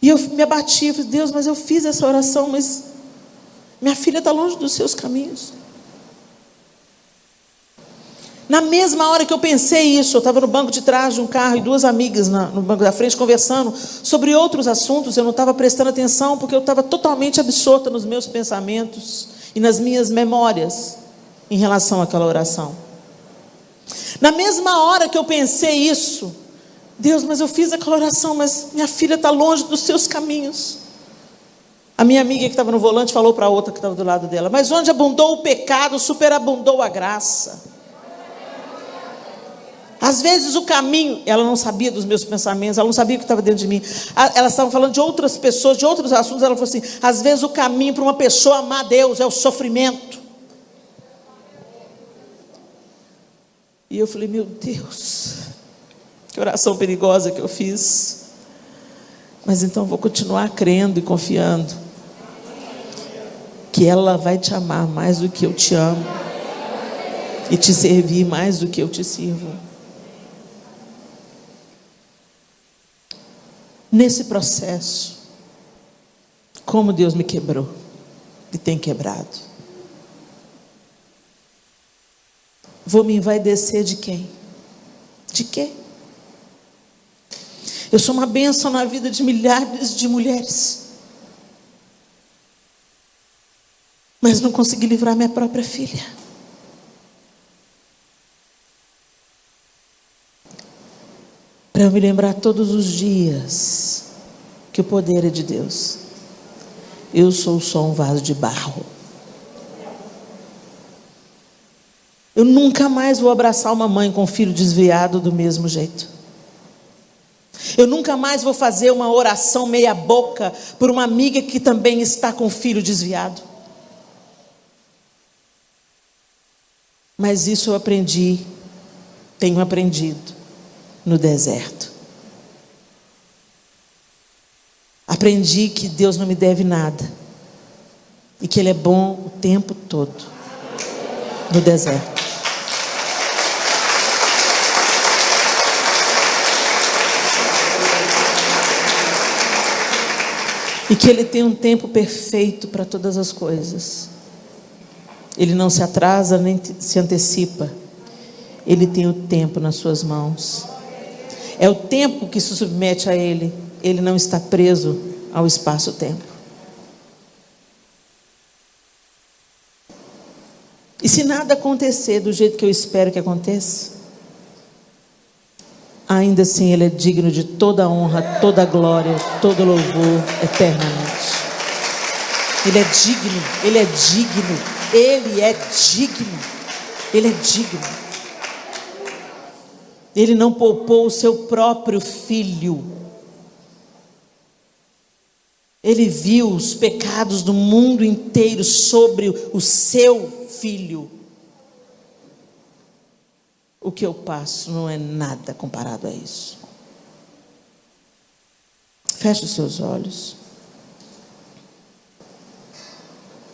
e eu me abati, eu falei: Deus, mas eu fiz essa oração, mas minha filha está longe dos seus caminhos. Na mesma hora que eu pensei isso, eu estava no banco de trás de um carro, e 2 amigas no banco da frente conversando sobre outros assuntos. Eu não estava prestando atenção, porque eu estava totalmente absorta nos meus pensamentos e nas minhas memórias em relação àquela oração. Na mesma hora que eu pensei isso: Deus, mas eu fiz aquela oração, mas minha filha está longe dos seus caminhos. A minha amiga que estava no volante falou para a outra que estava do lado dela: mas onde abundou o pecado, superabundou a graça. Às vezes o caminho, ela não sabia dos meus pensamentos, ela não sabia o que estava dentro de mim. Elas estavam falando de outras pessoas, de outros assuntos. Ela falou assim: às vezes o caminho para uma pessoa amar a Deus é o sofrimento. E eu falei: meu Deus, que oração perigosa que eu fiz. Mas então eu vou continuar crendo e confiando que ela vai te amar mais do que eu te amo, e te servir mais do que eu te sirvo. Nesse processo, como Deus me quebrou e tem quebrado. Vou me envaidecer de quem? De quê? Eu sou uma bênção na vida de milhares de mulheres, mas não consegui livrar minha própria filha. Para eu me lembrar todos os dias que o poder é de Deus. Eu sou só um vaso de barro. Eu nunca mais vou abraçar uma mãe com um filho desviado do mesmo jeito. Eu nunca mais vou fazer uma oração meia boca por uma amiga que também está com o filho desviado. Mas isso eu aprendi, tenho aprendido no deserto. Aprendi que Deus não me deve nada, e que Ele é bom o tempo todo, no deserto. E que Ele tem um tempo perfeito para todas as coisas. Ele não se atrasa nem se antecipa. Ele tem o tempo nas suas mãos. É o tempo que se submete a Ele. Ele não está preso ao espaço-tempo. E se nada acontecer do jeito que eu espero que aconteça, ainda assim Ele é digno de toda honra, toda glória, todo louvor eternamente. Ele é digno, Ele é digno, Ele é digno, Ele é digno. Ele não poupou o seu próprio filho. Ele viu os pecados do mundo inteiro sobre o seu filho. O que eu passo não é nada comparado a isso. Feche os seus olhos.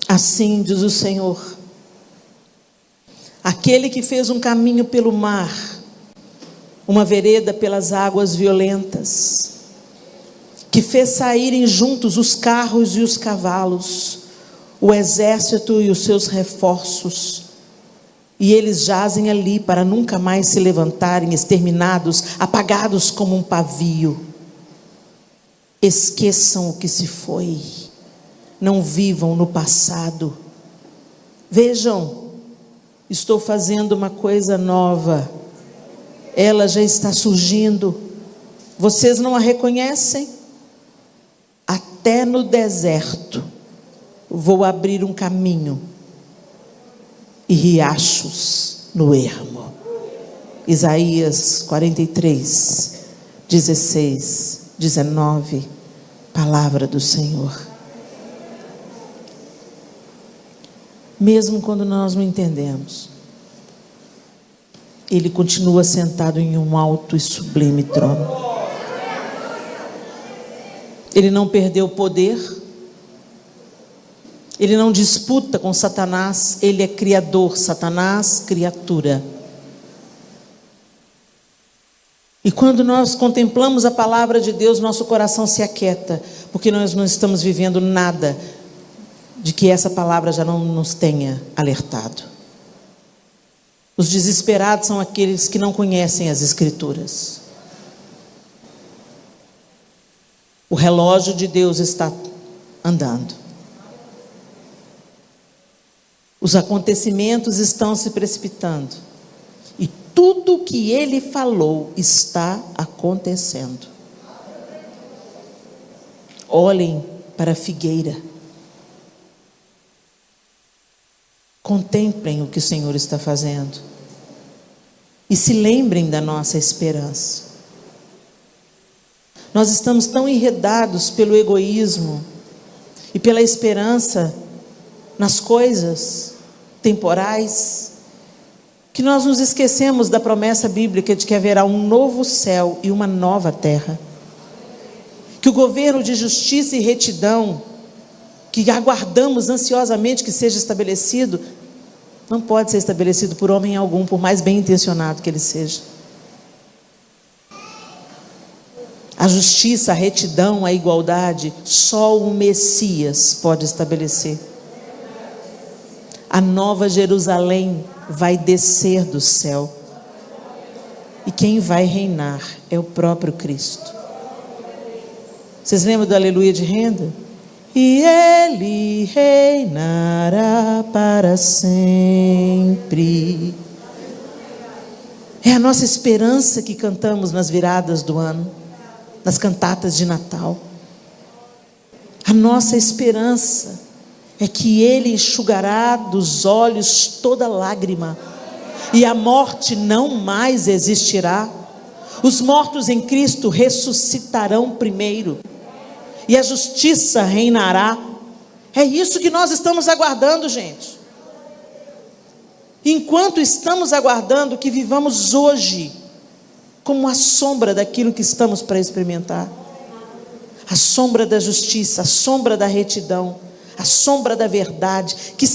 Assim diz o Senhor: aquele que fez um caminho pelo mar, uma vereda pelas águas violentas, que fez saírem juntos os carros e os cavalos, o exército e os seus reforços, e eles jazem ali para nunca mais se levantarem, exterminados, apagados como um pavio. Esqueçam o que se foi, não vivam no passado. Vejam, estou fazendo uma coisa nova, ela já está surgindo. Vocês não a reconhecem? Até no deserto vou abrir um caminho e riachos no ermo. Isaías 43, 16, 19, palavra do Senhor. Mesmo quando nós não entendemos, Ele continua sentado em um alto e sublime trono. Ele não perdeu o poder. Ele não disputa com Satanás. Ele é criador, Satanás, criatura. E quando nós contemplamos a palavra de Deus, nosso coração se aquieta, porque nós não estamos vivendo nada de que essa palavra já não nos tenha alertado. Os desesperados são aqueles que não conhecem as Escrituras. O relógio de Deus está andando. Os acontecimentos estão se precipitando. E tudo o que Ele falou está acontecendo. Olhem para a figueira. Contemplem o que o Senhor está fazendo. E se lembrem da nossa esperança. Nós estamos tão enredados pelo egoísmo e pela esperança nas coisas temporais, que nós nos esquecemos da promessa bíblica de que haverá um novo céu e uma nova terra. Que o governo de justiça e retidão, que aguardamos ansiosamente que seja estabelecido, não pode ser estabelecido por homem algum, por mais bem intencionado que ele seja. A justiça, a retidão, a igualdade, só o Messias pode estabelecer. A nova Jerusalém vai descer do céu. E quem vai reinar é o próprio Cristo. Vocês lembram do aleluia de renda? E Ele reinará para sempre. É a nossa esperança que cantamos nas viradas do ano, nas cantatas de Natal. A nossa esperança é que Ele enxugará dos olhos toda lágrima, e a morte não mais existirá. Os mortos em Cristo ressuscitarão primeiro, e a justiça reinará. É isso que nós estamos aguardando, gente. Enquanto estamos aguardando, que vivamos hoje como a sombra daquilo que estamos para experimentar. A sombra da justiça, a sombra da retidão, a sombra da verdade. Que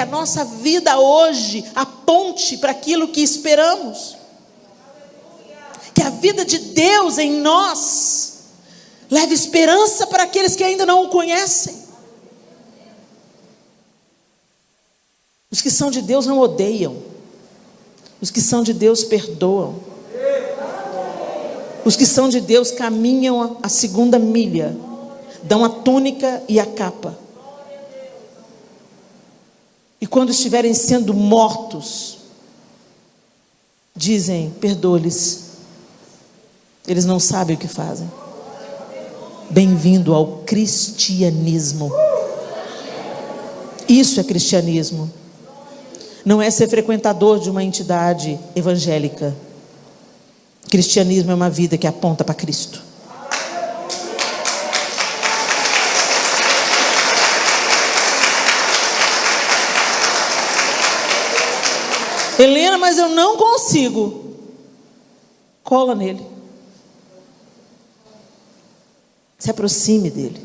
a nossa vida hoje aponte para aquilo que esperamos. Que a vida de Deus em nós leve esperança para aqueles que ainda não o conhecem. Os que são de Deus não odeiam. Os que são de Deus perdoam. Os que são de Deus caminham a segunda milha, dão a túnica e a capa. E quando estiverem sendo mortos, dizem: perdoe-lhes, eles não sabem o que fazem. Bem-vindo ao cristianismo. Isso é cristianismo. Não é ser frequentador de uma entidade evangélica. Cristianismo é uma vida que aponta para Cristo. Helena, mas eu não consigo. Cola nele. Se aproxime dele.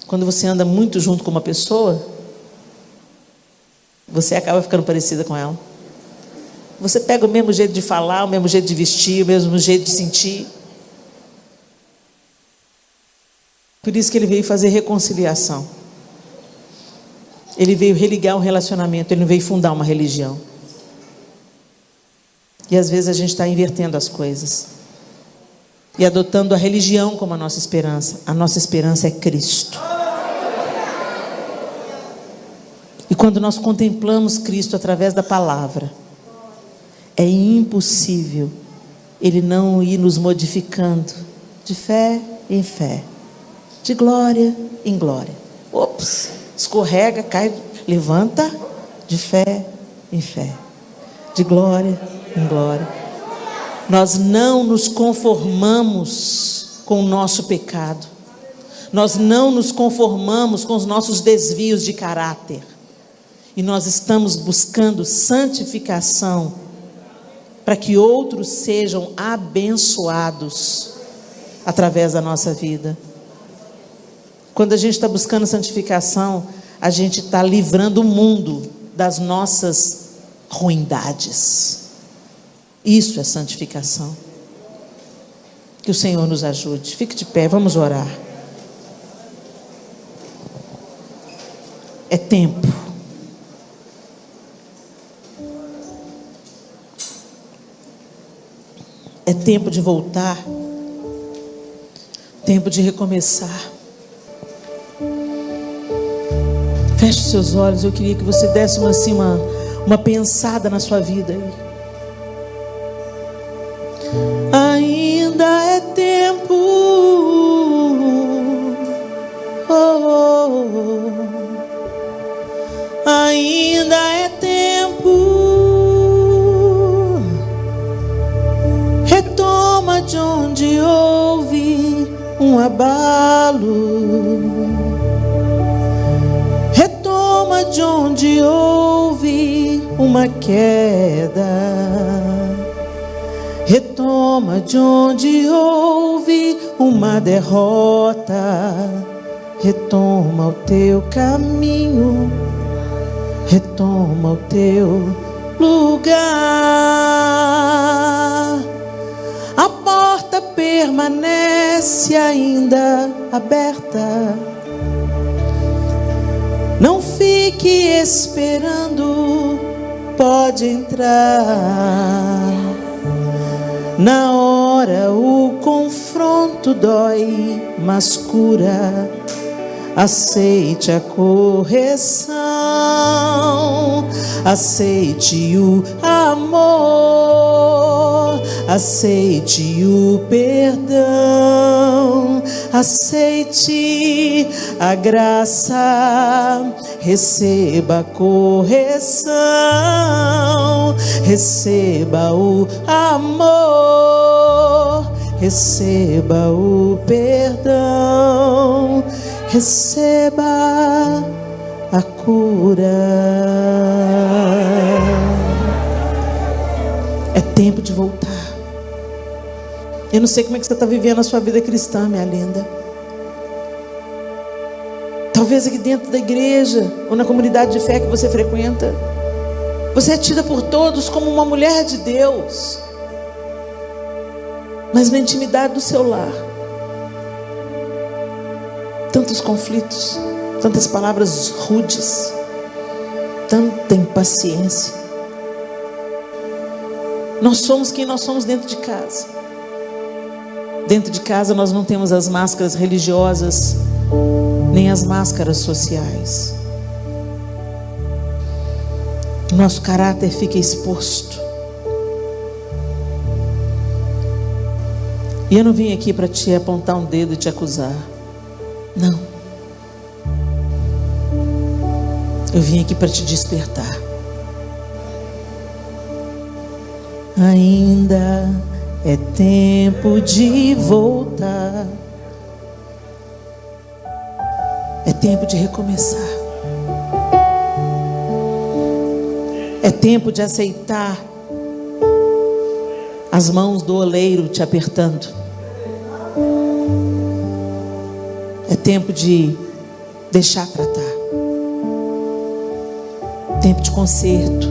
Quando você anda muito junto com uma pessoa, você acaba ficando parecida com ela. Você pega o mesmo jeito de falar, o mesmo jeito de vestir, o mesmo jeito de sentir. Por isso que ele veio fazer reconciliação. Ele veio religar um relacionamento, ele não veio fundar uma religião. E às vezes a gente está invertendo as coisas e adotando a religião como a nossa esperança. A nossa esperança é Cristo. E quando nós contemplamos Cristo através da palavra, é impossível Ele não ir nos modificando de fé em fé, de glória em glória. Ops, escorrega, cai, levanta, de fé em fé, de glória em glória. Nós não nos conformamos com o nosso pecado. Nós não nos conformamos com os nossos desvios de caráter. E nós estamos buscando santificação para que outros sejam abençoados através da nossa vida. Quando a gente está buscando santificação, a gente está livrando o mundo das nossas ruindades. Isso é santificação. Que o Senhor nos ajude. Fique de pé, vamos orar. É tempo. É tempo de voltar. Tempo de recomeçar. Feche os seus olhos. Eu queria que você desse uma pensada na sua vida aí. Ainda é tempo. Ainda é tempo. Retoma de onde houve um abalo. Retoma de onde houve uma queda. Retoma de onde houve uma derrota. Retoma o teu caminho. Retoma o teu lugar. A porta permanece ainda aberta. Não fique esperando, pode entrar. Na hora o confronto dói, mas cura. Aceite a correção, aceite o amor, aceite o perdão, aceite a graça, receba a correção, receba o amor, receba o perdão. Receba a cura. É tempo de voltar. Eu não sei como é que você está vivendo a sua vida cristã, minha linda. Talvez aqui dentro da igreja ou na comunidade de fé que você frequenta, você é tida por todos como uma mulher de Deus. Mas na intimidade do seu lar, tantos conflitos, tantas palavras rudes, tanta impaciência. Nós somos quem nós somos dentro de casa. Dentro de casa nós não temos as máscaras religiosas, nem as máscaras sociais. nosso caráter fica exposto. E eu não vim aqui para te apontar um dedo e te acusar. Não. Eu vim aqui para te despertar. Ainda é tempo de voltar. É tempo de recomeçar. É tempo de aceitar as mãos do oleiro te apertando. É tempo de deixar tratar. Tempo de conserto.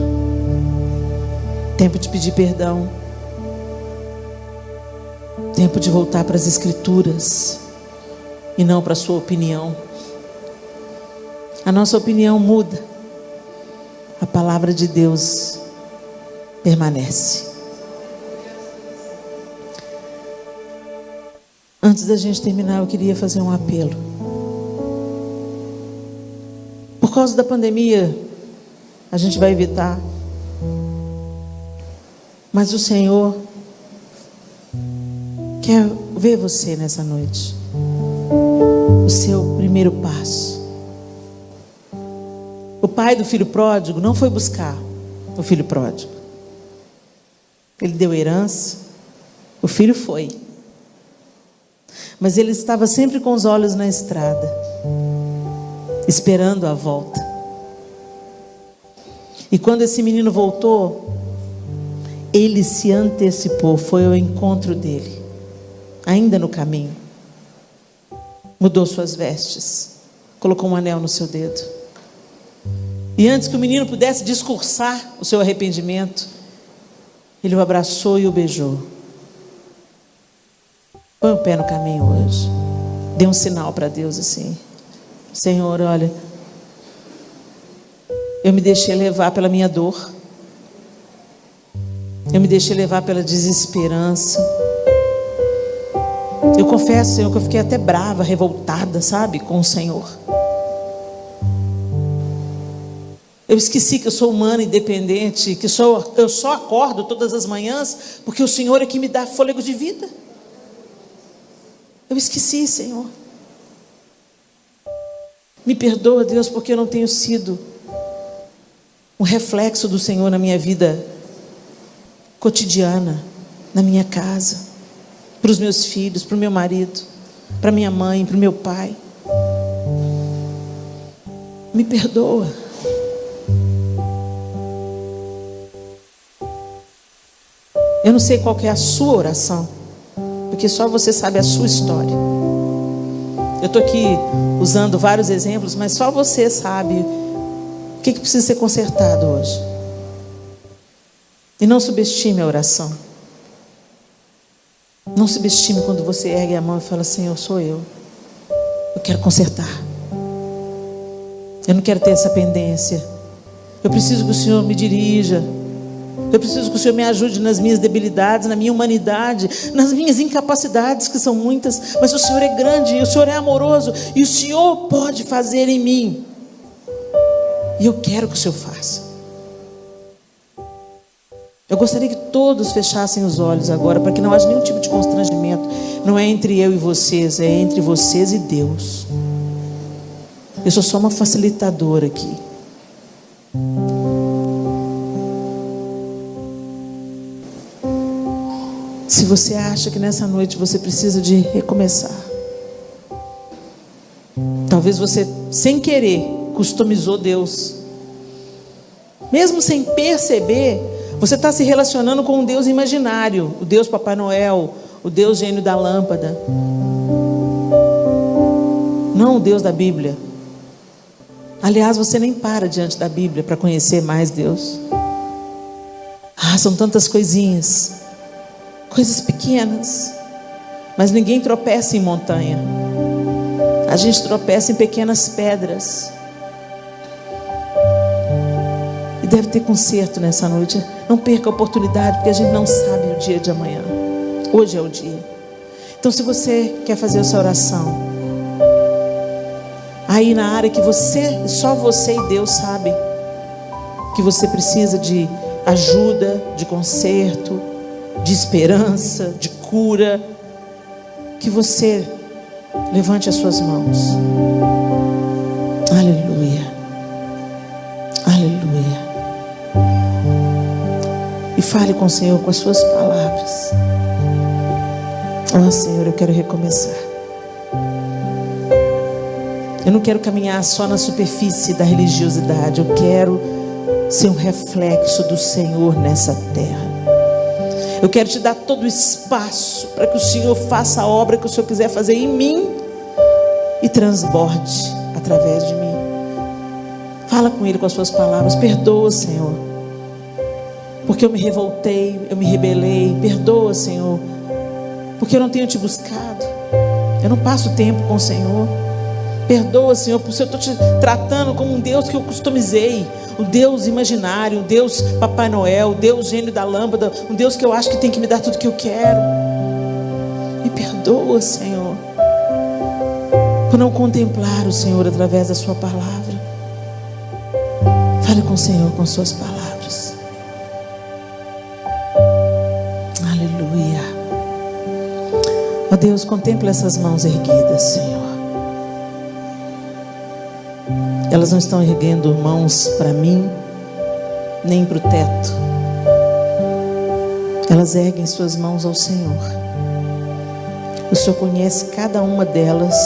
Tempo de pedir perdão. Tempo de voltar para as Escrituras e não para a sua opinião. A nossa opinião muda. A palavra de Deus permanece. Antes da gente terminar, eu queria fazer um apelo. Por causa da pandemia, a gente vai evitar. Mas o Senhor quer ver você nessa noite. O seu primeiro passo. O pai do filho pródigo não foi buscar o filho pródigo. Ele deu herança. O filho foi. Mas ele estava sempre com os olhos na estrada, esperando a volta. E quando esse menino voltou, ele se antecipou, foi ao encontro dele, ainda no caminho. Mudou suas vestes, colocou um anel no seu dedo. E antes que o menino pudesse discursar o seu arrependimento, ele o abraçou e o beijou. Põe o pé no caminho hoje. Dê um sinal para Deus assim: Senhor, olha, eu me deixei levar pela minha dor. Eu me deixei levar pela desesperança. Eu confesso, Senhor, que eu fiquei até brava, revoltada, sabe, com o Senhor. Eu esqueci que eu sou humana, independente, que eu só acordo todas as manhãs porque o Senhor é que me dá fôlego de vida. Eu esqueci, Senhor. Me perdoa, Deus, porque eu não tenho sido um reflexo do Senhor na minha vida cotidiana, na minha casa, para os meus filhos, para o meu marido, para minha mãe, para o meu pai. Me perdoa. Eu não sei qual que é a sua oração, porque só você sabe a sua história. Eu estou aqui usando vários exemplos, mas só você sabe o que precisa ser consertado hoje. E não subestime a oração. Não subestime quando você ergue a mão e fala: Senhor, sou eu. Eu quero consertar. Eu não quero ter essa pendência. Eu preciso que o Senhor me dirija. Eu preciso que o Senhor me ajude nas minhas debilidades, na minha humanidade, nas minhas incapacidades, que são muitas. Mas o Senhor é grande, e o Senhor é amoroso, e o Senhor pode fazer em mim. E eu quero que o Senhor faça. Eu gostaria que todos fechassem os olhos agora, para que não haja nenhum tipo de constrangimento. Não é entre eu e vocês, é entre vocês e Deus. Eu sou só uma facilitadora aqui. Se você acha que nessa noite você precisa de recomeçar, talvez você, sem querer, customizou Deus. Mesmo sem perceber, você está se relacionando com um Deus imaginário, o Deus Papai Noel, o Deus gênio da lâmpada, não o Deus da Bíblia. Aliás, você nem para diante da Bíblia para conhecer mais Deus. São tantas coisinhas, coisas pequenas, mas ninguém tropeça em montanha. A gente tropeça em pequenas pedras. E deve ter conserto nessa noite. Não perca a oportunidade, porque a gente não sabe o dia de amanhã. Hoje é o dia. Então, se você quer fazer essa oração, aí na área que só você e Deus sabem, que você precisa de ajuda, de conserto, de esperança, de cura, que você levante as suas mãos. Aleluia, aleluia. E fale com o Senhor com as suas palavras. Oh Senhor, eu quero recomeçar. Eu não quero caminhar só na superfície da religiosidade. Eu quero ser um reflexo do Senhor nessa terra. Eu quero te dar todo o espaço para que o Senhor faça a obra que o Senhor quiser fazer em mim e transborde através de mim. Fala com Ele com as suas palavras. Perdoa, Senhor, porque eu me revoltei, eu me rebelei. Perdoa, Senhor, porque eu não tenho te buscado. Eu não passo tempo com o Senhor. Perdoa, Senhor, porque eu estou te tratando como um Deus que eu customizei, um Deus imaginário, um Deus Papai Noel, um Deus gênio da lâmpada, um Deus que eu acho que tem que me dar tudo que eu quero. Me perdoa, Senhor, por não contemplar o Senhor através da sua palavra. Fale com o Senhor com suas palavras. Aleluia. Ó Deus, contempla essas mãos erguidas, Senhor. Elas não estão erguendo mãos para mim, nem para o teto. Elas erguem suas mãos ao Senhor. O Senhor conhece cada uma delas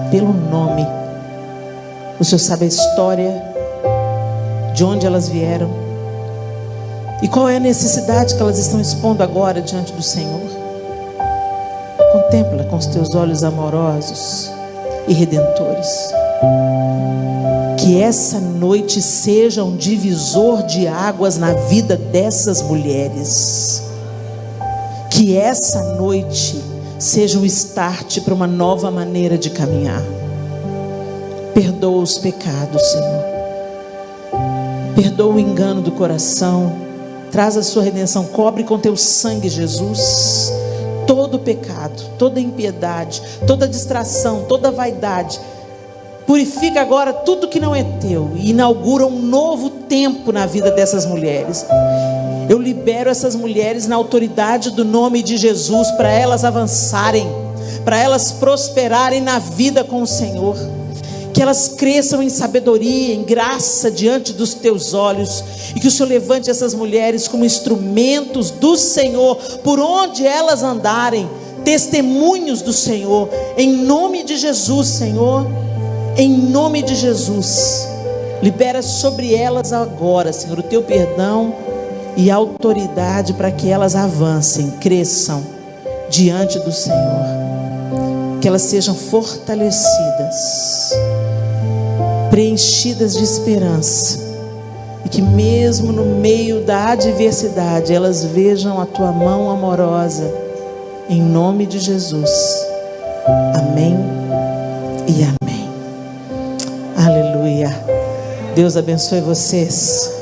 pelo nome. O Senhor sabe a história, de onde elas vieram e qual é a necessidade que elas estão expondo agora diante do Senhor. Contempla com os teus olhos amorosos e redentores. Que essa noite seja um divisor de águas na vida dessas mulheres. Que essa noite seja um start para uma nova maneira de caminhar. Perdoa os pecados, Senhor. Perdoa o engano do coração. Traz a sua redenção. Cobre com teu sangue, Jesus, todo pecado, toda impiedade, toda distração, toda vaidade. Purifica agora tudo que não é teu e inaugura um novo tempo na vida dessas mulheres. Eu libero essas mulheres na autoridade do nome de Jesus, para elas avançarem, para elas prosperarem na vida com o Senhor. Que elas cresçam em sabedoria, em graça diante dos teus olhos, e que o Senhor levante essas mulheres como instrumentos do Senhor, por onde elas andarem, testemunhos do Senhor, em nome de Jesus, Senhor. Em nome de Jesus, libera sobre elas agora, Senhor, o teu perdão e autoridade para que elas avancem, cresçam diante do Senhor. Que elas sejam fortalecidas, preenchidas de esperança, e que mesmo no meio da adversidade elas vejam a tua mão amorosa, em nome de Jesus. Amém e amém. Aleluia. Deus abençoe vocês.